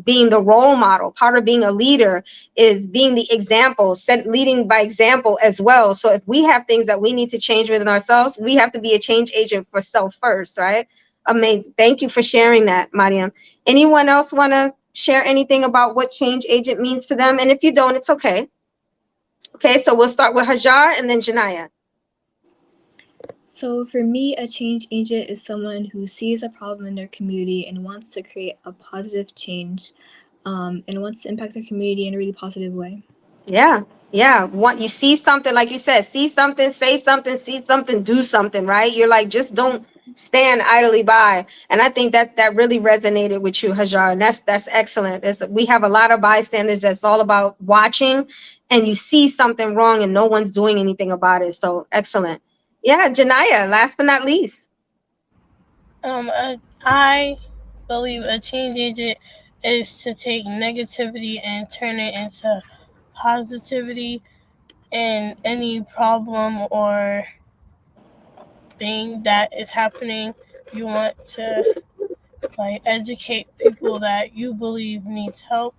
being the role model. Part of being a leader is being the example, leading by example as well. So if we have things that we need to change within ourselves, we have to be a change agent for self first, right? Amazing. Thank you for sharing that, Mariam. Anyone else want to share anything about what change agent means for them? And if you don't, it's okay. Okay, so we'll start with Hajar and then Janaya. So for me, a change agent is someone who sees a problem in their community and wants to create a positive change, and wants to impact their community in a really positive way. Yeah, yeah. What you see something, like you said, see something, say something, see something, do something, right? You're like, just don't stand idly by. And I think that really resonated with you, Hajar. And that's excellent. We have a lot of bystanders that's all about watching, and you see something wrong and no one's doing anything about it. So excellent. Yeah, Janaya, last but not least. I believe a change agent is to take negativity and turn it into positivity in any problem or thing that is happening. You want to like educate people that you believe needs help.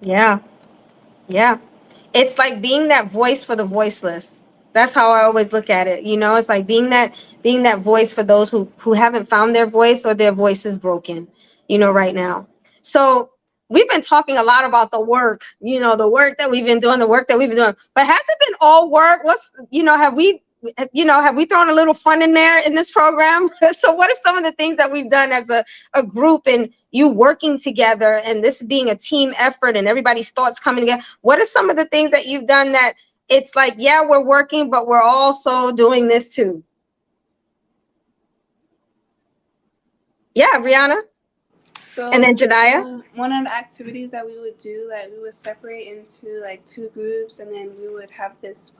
Yeah, yeah. It's like being that voice for the voiceless. That's how I always look at it. It's like being that voice for those who haven't found their voice or their voice is broken, right now. So we've been talking a lot about the work, the work that we've been doing, the work that we've been doing. But has it been all work? Have we have we thrown a little fun in there in this program? So what are some of the things that we've done as a group, and you working together, and this being a team effort and everybody's thoughts coming together? What are some of the things that you've done that it's like, yeah, we're working, but we're also doing this too? Yeah, Brianna, and then So Jediah. one of the activities that we would do, like we would separate into like two groups, and then we would have this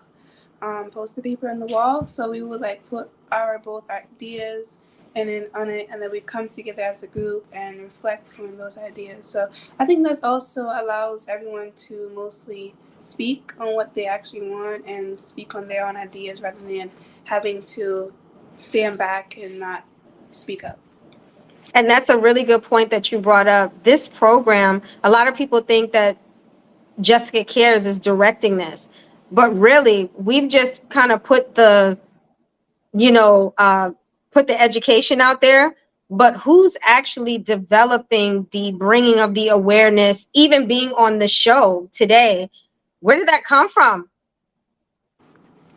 poster paper on the wall. So we would like put our both ideas and then on it, and then we come together as a group and reflect on those ideas. So I think that also allows everyone to mostly speak on what they actually want and speak on their own ideas rather than having to stand back and not speak up. And that's a really good point that you brought up. This program, a lot of people think that Jessica Cares is directing this, but really, we've just kind of put the, you know, put the education out there. But who's actually developing the bringing of the awareness, even being on the show today? Where did that come from?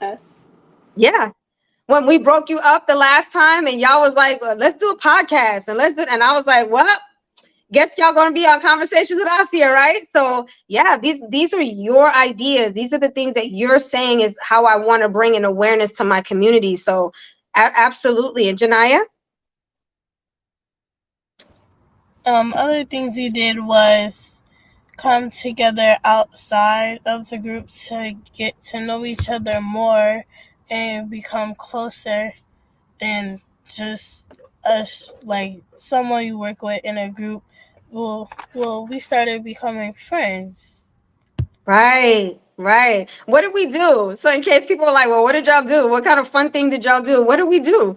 Us. Yeah. When we broke you up the last time and y'all was like, well, let's do a podcast and let's do it. And I was like, well, guess y'all gonna be on Conversations with Asia, right? So yeah, these are your ideas. These are the things that you're saying is how I want to bring an awareness to my community. So absolutely. And Janaya? Other things we did was come together outside of the group to get to know each other more and become closer than just us, like someone you work with in a group. We started becoming friends. Right, right. What did we do? So in case people are like, well, what did y'all do? What kind of fun thing did y'all do? What did we do?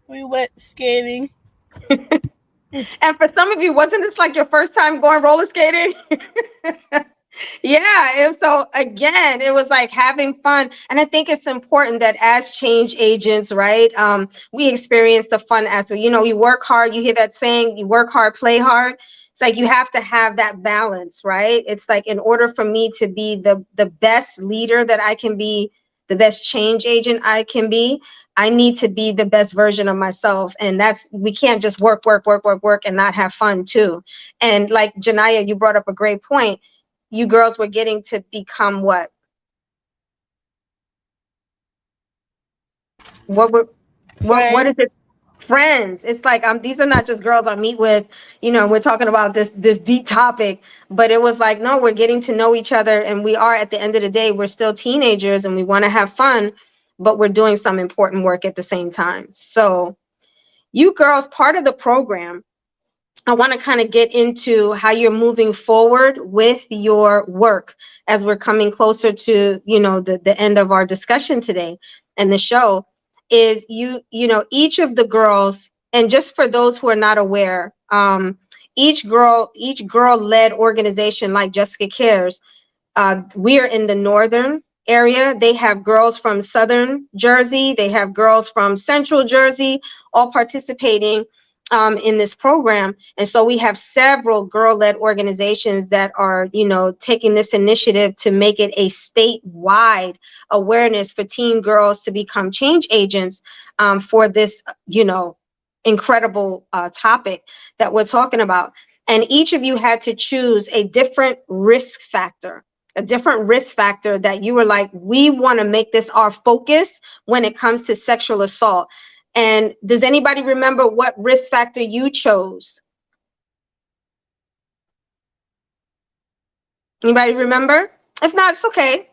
We went skating. And for some of you, wasn't this like your first time going roller skating? Yeah, so again, it was like having fun. And I think it's important that as change agents, right, we experience the fun aspect. You work hard, you hear that saying, you work hard, play hard. It's like you have to have that balance, right? It's like in order for me to be the best leader that I can be, the best change agent I can be, I need to be the best version of myself. And we can't just work, work, work, work, work and not have fun too. And like Janaya, you brought up a great point. You girls were getting to become what? What were what is Friends. it? Friends. It's like these are not just girls I meet with, we're talking about this deep topic, but it was like, no, we're getting to know each other, and we are, at the end of the day, we're still teenagers and we want to have fun, but we're doing some important work at the same time. So you girls, part of the program, I want to kind of get into how you're moving forward with your work as we're coming closer to, the end of our discussion today and the show. Is each of the girls, and just for those who are not aware, each girl led organization like Jessica Cares, we are in the northern area. They have girls from southern Jersey. They have girls from central Jersey, all participating in this program. And so we have several girl-led organizations that are, taking this initiative to make it a statewide awareness for teen girls to become change agents for this, incredible topic that we're talking about. And each of you had to choose a different risk factor that you were like, we want to make this our focus when it comes to sexual assault. And does anybody remember what risk factor you chose? Anybody remember? If not, it's okay.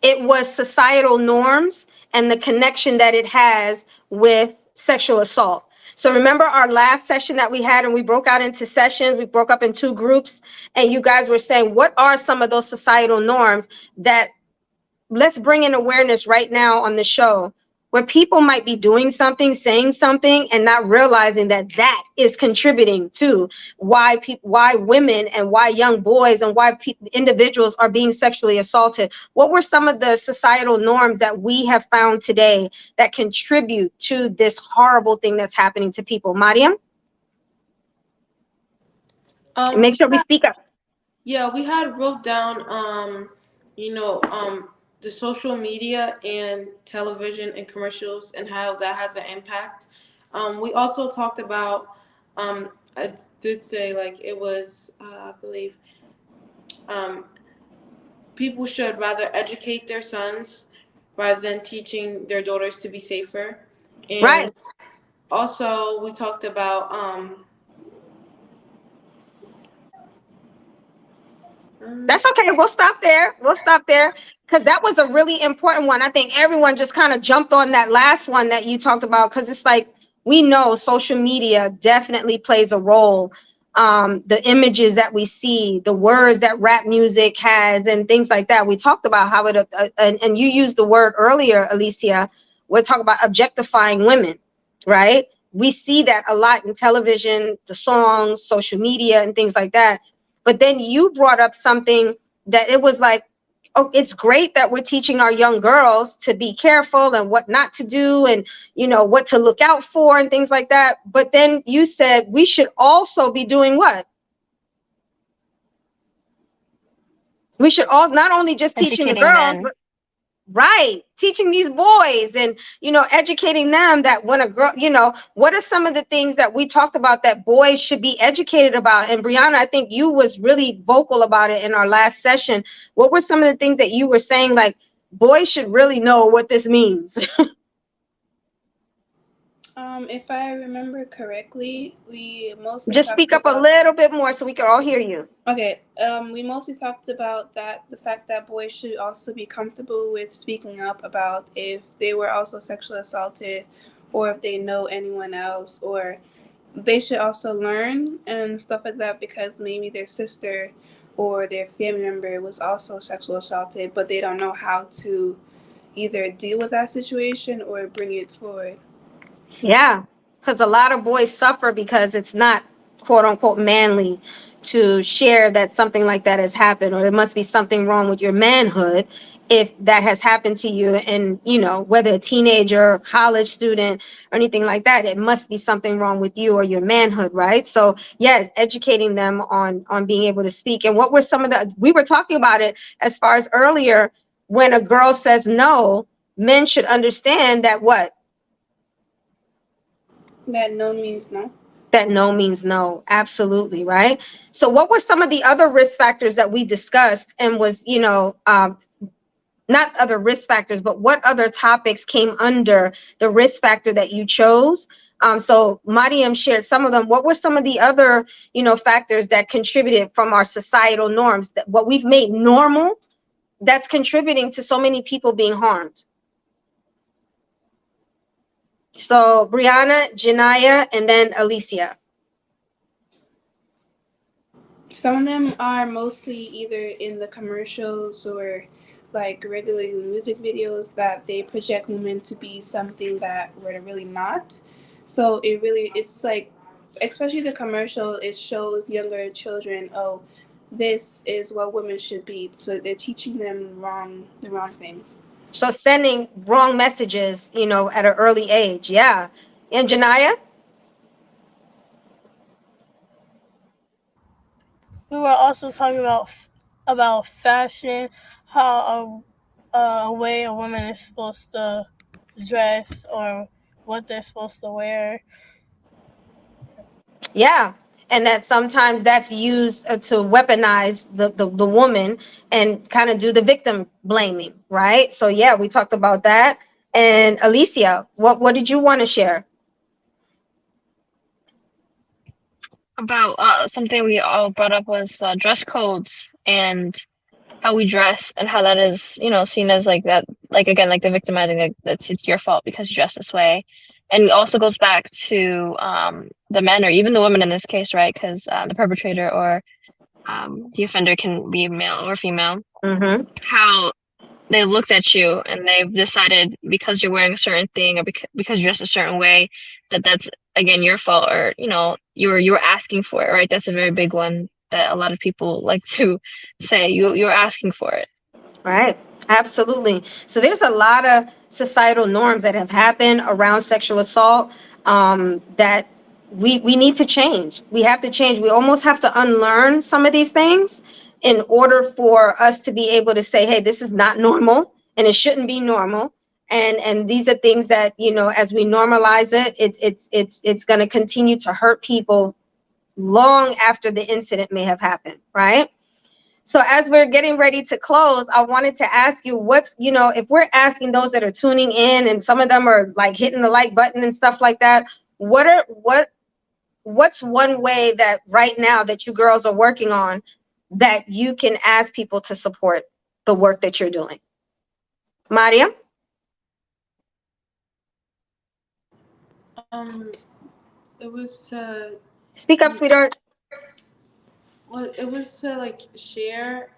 It was societal norms and the connection that it has with sexual assault. So remember our last session that we had, and we broke out into sessions, we broke up in two groups, and you guys were saying, what are some of those societal norms that, let's bring in awareness right now on the show, where people might be doing something, saying something, and not realizing that that is contributing to why women and why young boys and why individuals are being sexually assaulted. What were some of the societal norms that we have found today that contribute to this horrible thing that's happening to people? Mariam, Um, make sure we speak up. yeah, we had wrote down, you know, the social media and television and commercials and how that has an impact. We also talked about, I did say like it was, I believe, um, people should rather educate their sons rather than teaching their daughters to be safer. Right. And also, we talked about That's okay. We'll stop there. We'll stop there because that was a really important one. I think everyone just kind of jumped on that last one that you talked about because it's like we know social media definitely plays a role. The images that we see, the words that rap music has, and things like that. We talked about how it, and you used the word earlier, Alicia. We're talking about objectifying women, right? We see that a lot in television, the songs, social media, and things like that. But then you brought up something that it was like, oh, it's great that we're teaching our young girls to be careful and what not to do and, what to look out for and things like that. But then you said we should also be doing what? We should also not only just teaching the Educating girls, men. but right, teaching these boys and educating them that when a girl, what are some of the things that we talked about that boys should be educated about? And Brianna, I think you was really vocal about it in our last session. What were some of the things that you were saying, like boys should really know what this means? If I remember correctly, we mostly Just speak talked up a about. little bit more so we can all hear you. Okay, we mostly talked about that the fact that boys should also be comfortable with speaking up about if they were also sexually assaulted, or if they know anyone else, or they should also learn and stuff like that because maybe their sister or their family member was also sexually assaulted, but they don't know how to either deal with that situation or bring it forward. Yeah, because a lot of boys suffer because it's not quote unquote manly to share that something like that has happened, or there must be something wrong with your manhood if that has happened to you. And whether a teenager, or college student, or anything like that, it must be something wrong with you or your manhood, right? So yes, educating them on being able to speak. And what were some of the, we were talking about it as far as earlier, when a girl says no, men should understand that what? That no means no. That no means no. Absolutely, right? So what were some of the other risk factors that we discussed, and was, not other risk factors, but what other topics came under the risk factor that you chose? So Mariam shared some of them. What were some of the other, factors that contributed from our societal norms, that what we've made normal, that's contributing to so many people being harmed? So Brianna, Janaya, and then Alicia. Some of them are mostly either in the commercials or like regular music videos that they project women to be something that we're really not. So it's like, especially the commercial, it shows younger children, oh, this is what women should be. So they're teaching them the wrong things. So sending wrong messages, at an early age. Yeah. And Janaya? We were also talking about fashion, how a way a woman is supposed to dress or what they're supposed to wear. Yeah. And that sometimes that's used to weaponize the woman and kind of do the victim blaming, right? So yeah, we talked about that. And Alicia, what did you want to share? About something we all brought up was dress codes and how we dress and how that is, seen as like that, like again, like the victimizing, like that's it's your fault because you dress this way. And it also goes back to the men or even the women in this case, right? Because the perpetrator or the offender can be male or female. Mm-hmm. How they looked at you and they've decided because you're wearing a certain thing or because you're dressed a certain way that that's again your fault, or you're asking for it, right? That's a very big one that a lot of people like to say. You're asking for it. Right. Absolutely. So there's a lot of societal norms that have happened around sexual assault, that we need to change. We have to change. We almost have to unlearn some of these things in order for us to be able to say, hey, this is not normal. and it shouldn't be normal. And these are things that, you know, as we normalize it, it's going to continue to hurt people long after the incident may have happened, right? So as we're getting ready to close, I wanted to ask you what's, you know, if we're asking those that are tuning in and some of them are like hitting the like button and stuff like that, what's one way that right now that you girls are working on that you can ask people to support the work that you're doing? Maria? It was to Speak up, sweetheart. well, it was to like share,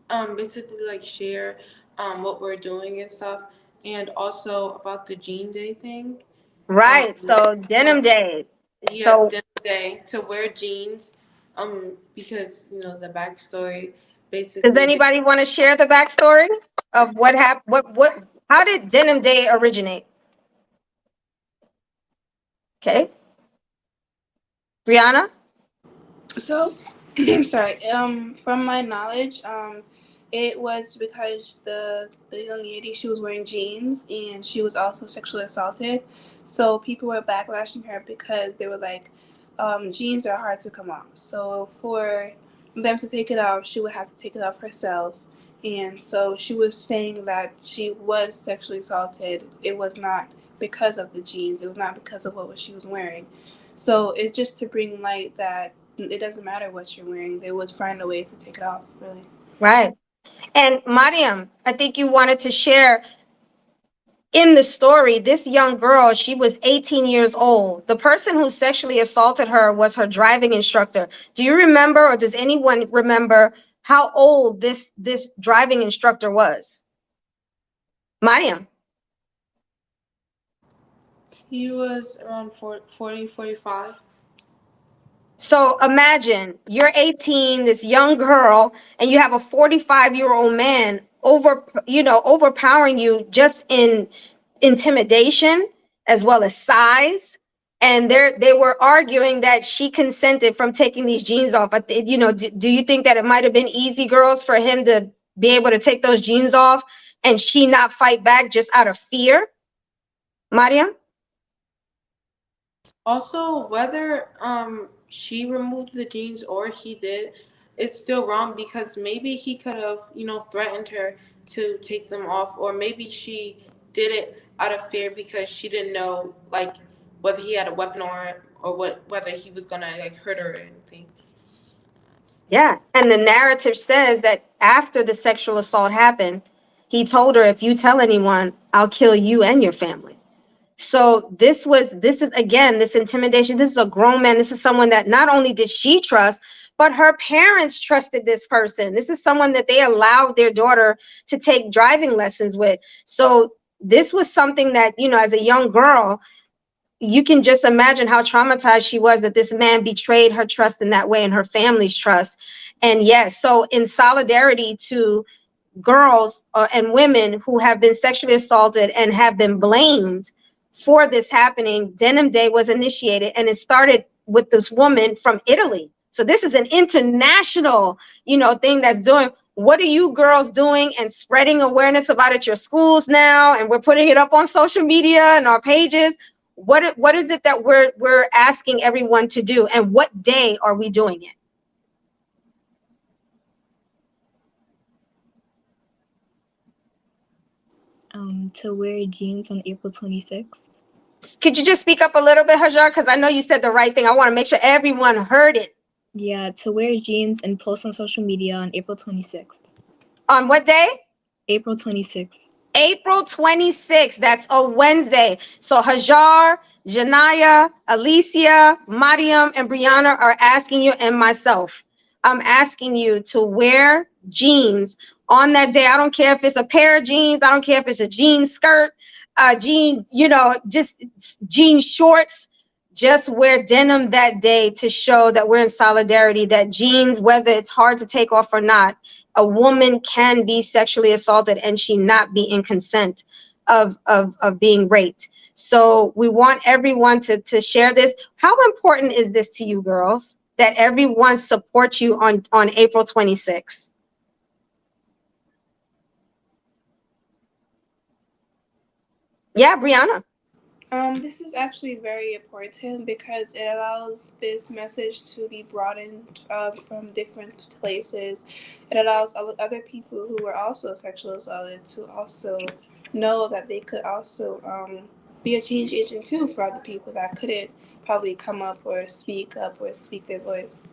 basically like share, what we're doing and stuff, and also about the Jean Day thing. Um, Right. So uh, denim day. yeah, So day to wear jeans, because you know the backstory. does Basically, anybody want to share the backstory of what happened? How did denim day originate? Okay. Brianna? So, sorry. From my knowledge, it was because the young lady, she was wearing jeans and she was also sexually assaulted. So people were backlashing her because they were like, jeans are hard to come off. So for them to take it off, she would have to take it off herself. And so she was saying that she was sexually assaulted. It was not because of the jeans. It was not because of what she was wearing. So it's just to bring light that it doesn't matter what you're wearing. They would find a way to take it off, really. Right. And Mariam, I think you wanted to share in the story, this young girl, she was 18 years old. The person who sexually assaulted her was her driving instructor. Do you remember, or does anyone remember how old this driving instructor was? Mariam. he was around 40, 45. So imagine you're 18, this young girl, and you have a 45-year-old man overpowering you just in intimidation as well as size. And they were arguing that she consented from taking these jeans off. But do you think that it might have been easy, girls, for him to be able to take those jeans off and she not fight back just out of fear? Maria? Also, whether she removed the jeans or he did, it's still wrong because maybe he could have, you know, threatened her to take them off, or maybe she did it out of fear because she didn't know like whether he had a weapon or whether he was gonna like hurt her or anything. Yeah. And the narrative says that after the sexual assault happened, he told her, if you tell anyone, I'll kill you and your family. So this is again, this intimidation. This is a grown man. This is someone that not only did she trust, but her parents trusted this person. This is someone that they allowed their daughter to take driving lessons with. So this was something that, as a young girl, you can just imagine how traumatized she was that this man betrayed her trust in that way and her family's trust. And yes, so in solidarity to girls and women who have been sexually assaulted and have been blamed for this happening, Denim Day was initiated, and it started with this woman from Italy. So this is an international, thing that's doing. What are you girls doing and spreading awareness about at your schools now? And we're putting it up on social media and our pages. What is it that we're asking everyone to do, and what day are we doing it? To wear jeans on April 26th. Could you just speak up a little bit, Hajar? Because I know you said the right thing. I want to make sure everyone heard it. Yeah, to wear jeans and post on social media on April 26th. On what day? April 26th. April 26th. That's a Wednesday. So Hajar, Janaya, Alicia, Mariam, and Brianna are asking you, and myself, I'm asking you to wear jeans on that day. I don't care if it's a pair of jeans. I don't care if it's a jean skirt, just jean shorts. Just wear denim that day to show that we're in solidarity, that jeans, whether it's hard to take off or not, a woman can be sexually assaulted and she not be in consent of being raped. So we want everyone to share this. How important is this to you girls, that everyone supports you on April 26th? Yeah, Brianna. This is actually very important because it allows this message to be broadened from different places. It allows other people who are also sexually assaulted to also know that they could also be a change agent too for other people that couldn't probably come up or speak their voice.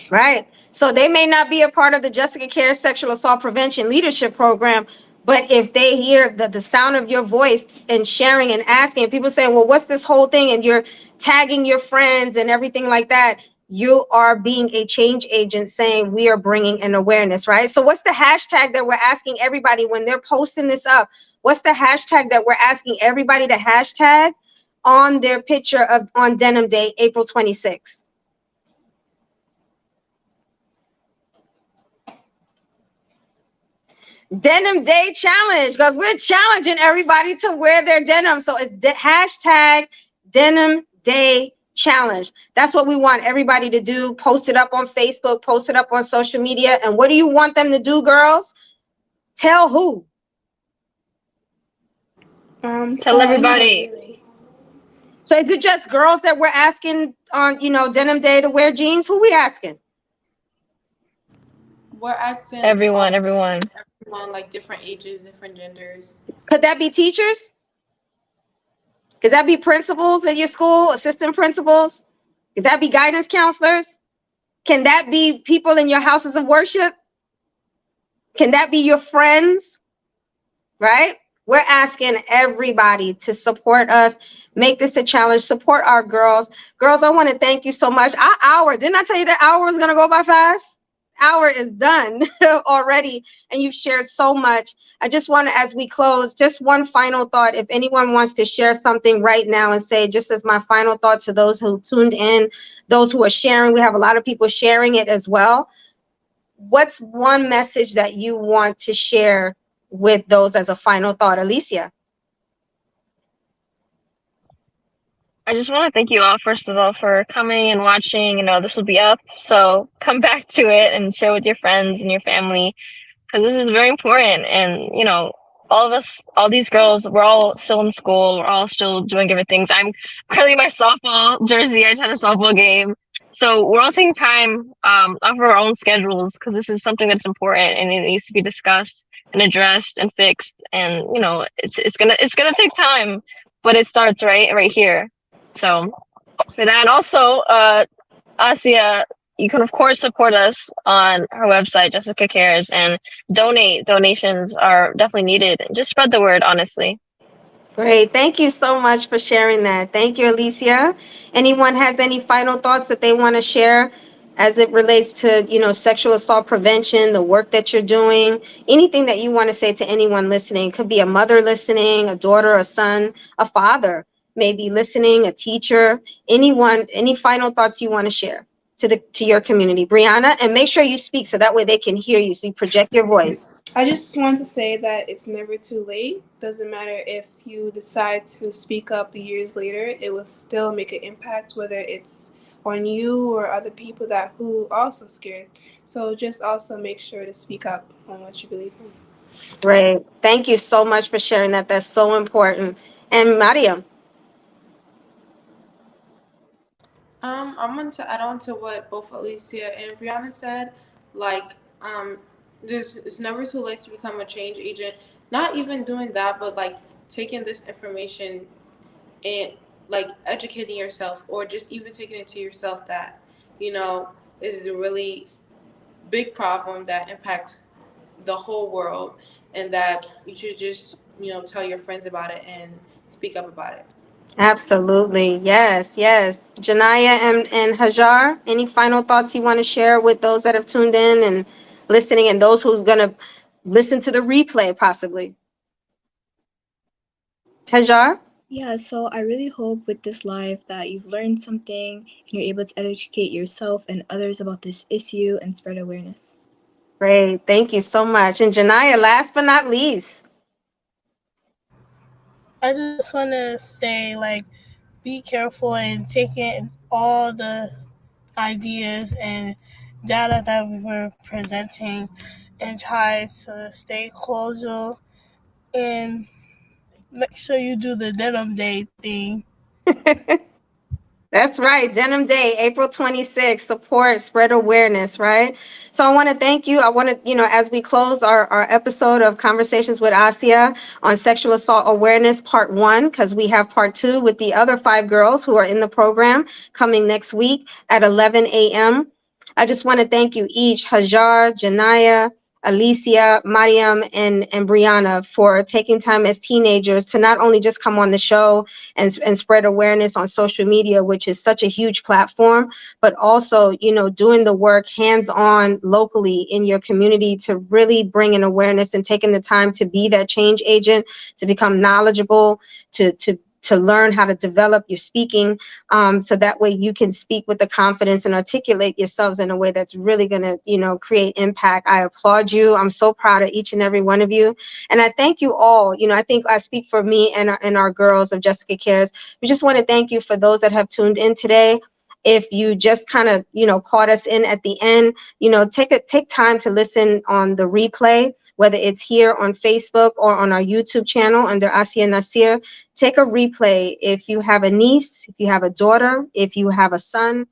Right. So they may not be a part of the Jessica Care Sexual Assault Prevention Leadership Program, but if they hear the sound of your voice and sharing and asking, people saying, well, what's this whole thing? And you're tagging your friends and everything like that, you are being a change agent saying we are bringing an awareness, right? So what's the hashtag that we're asking everybody when they're posting this up? What's the hashtag that we're asking everybody to hashtag on their picture of on Denim Day, April 26th? Denim Day Challenge, because we're challenging everybody to wear their denim. So it's hashtag Denim Day Challenge. That's what we want everybody to do. Post it up on Facebook, post it up on social media. And what do you want them to do, girls? Tell who? Tell Tell anyone everybody. really. So is it just girls that we're asking on, Denim Day to wear jeans? Who we asking? We're asking Everyone. everyone, like different ages, different genders. Could that be teachers? Could that be principals at your school, assistant principals? Could that be guidance counselors? Can that be people in your houses of worship? Can that be your friends? Right? We're asking everybody to support us, make this a challenge, support our girls. Girls, I want to thank you so much. Our hour, didn't I tell you that hour was going to go by fast? Hour is done already, and you've shared so much. I just want to, as we close, just one final thought. If anyone wants to share something right now and say, just as my final thought to those who tuned in, those who are sharing, we have a lot of people sharing it as well. What's one message that you want to share with those as a final thought, Alicia? I just want to thank you all, first of all, for coming and watching. This will be up, so come back to it and share with your friends and your family, because this is very important. And all of us, all these girls, we're all still in school. We're all still doing different things. I'm currently in my softball jersey. I just had a softball game, so we're all taking time off of our own schedules, because this is something that's important and it needs to be discussed and addressed and fixed. And it's gonna take time, but it starts right here. So for that, and also, Asia, you can of course support us on our website, Jessica Cares, and donate. Donations are definitely needed. Just spread the word, honestly. Great. Thank you so much for sharing that. Thank you, Alicia. Anyone has any final thoughts that they want to share as it relates to, sexual assault prevention, the work that you're doing, anything that you want to say to anyone listening? It could be a mother listening, a daughter, a son, a father maybe listening, a teacher, anyone, any final thoughts you want to share to your community. Brianna, and make sure you speak so that way they can hear you. So you project your voice. I just want to say that it's never too late. Doesn't matter if you decide to speak up years later, it will still make an impact, whether it's on you or other people that who also scared. So just also make sure to speak up on what you believe in. Great. Thank you so much for sharing that. That's so important. And Mariam. I want to add on to what both Alicia and Brianna said. Like, it's never too late to become a change agent. Not even doing that, but like taking this information and like educating yourself, or just even taking it to yourself that you know is a really big problem that impacts the whole world, and that you should just tell your friends about it and speak up about it. Absolutely. Yes, yes. Janaya and Hajar, any final thoughts you want to share with those that have tuned in and listening and those who's going to listen to the replay possibly? Hajar? Yeah, so I really hope with this live that you've learned something and you're able to educate yourself and others about this issue and spread awareness. Great. Thank you so much. And Janaya, last but not least. I just want to say, like, be careful and take in all the ideas and data that we were presenting, and try to stay cordial and make sure you do the denim day thing. That's right. Denim Day, April 26th. Support, spread awareness, right? So I want to thank you. I want to, as we close our episode of Conversations with Asia on sexual assault awareness, part one, because we have part two with the other 5 girls who are in the program coming next week at 11 a.m. I just want to thank you each, Hajar, Janaya, Alicia, Mariam, and Brianna, for taking time as teenagers to not only just come on the show and spread awareness on social media, which is such a huge platform, but also, doing the work hands-on locally in your community to really bring in awareness and taking the time to be that change agent, to become knowledgeable, to learn how to develop your speaking, so that way you can speak with the confidence and articulate yourselves in a way that's really going to, create impact. I applaud you. I'm so proud of each and every one of you. And I thank you all. I think I speak for me and our girls of Jessica Cares. We just want to thank you for those that have tuned in today. If you just kind of, caught us in at the end, take time to listen on the replay, whether it's here on Facebook or on our YouTube channel under Asia Nasir. Take a replay. If you have a niece, if you have a daughter, if you have a son,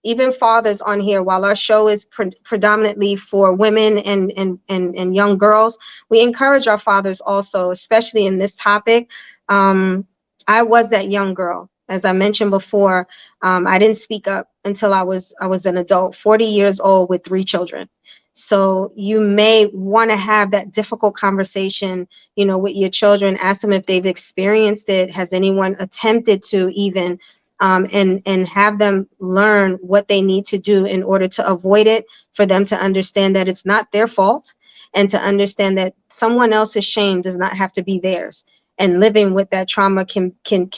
even fathers on here, while our show is predominantly for women and young girls, we encourage our fathers also, especially in this topic. I was that young girl. As I mentioned before, I didn't speak up until I was an adult, 40 years old with 3 children. So you may want to have that difficult conversation, with your children. Ask them if they've experienced it. Has anyone attempted to even, and have them learn what they need to do in order to avoid it, for them to understand that it's not their fault, and to understand that someone else's shame does not have to be theirs. And living with that trauma can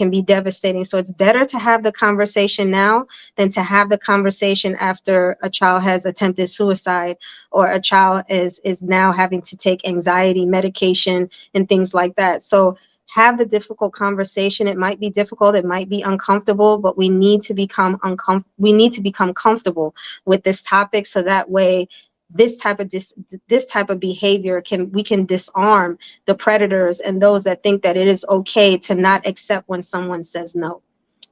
be devastating. So it's better to have the conversation now than to have the conversation after a child has attempted suicide, or a child is now having to take anxiety medication and things like that. So have the difficult conversation. It might be difficult, it might be uncomfortable, but we need to become comfortable with this topic, so that way this type of behavior we can disarm the predators and those that think that it is okay to not accept when someone says no.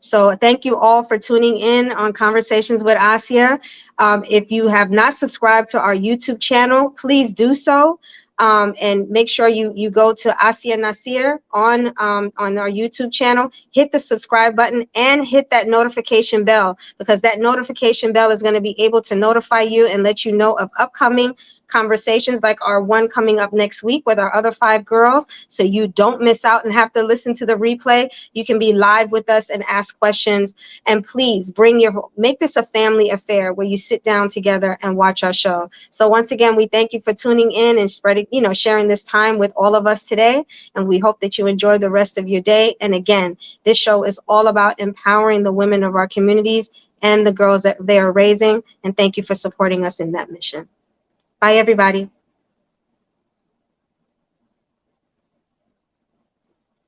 So thank you all for tuning in on Conversations with Asia. If you have not subscribed to our YouTube channel, please do so. And make sure you go to Asia Nasir on our YouTube channel, hit the subscribe button and hit that notification bell, because that notification bell is going to be able to notify you and let you know of upcoming conversations, like our one coming up next week with our other 5 girls. So you don't miss out and have to listen to the replay. You can be live with us and ask questions. And please make this a family affair where you sit down together and watch our show. So once again, we thank you for tuning in and sharing this time with all of us today. And we hope that you enjoy the rest of your day. And again, this show is all about empowering the women of our communities and the girls that they are raising. And thank you for supporting us in that mission. Bye, everybody.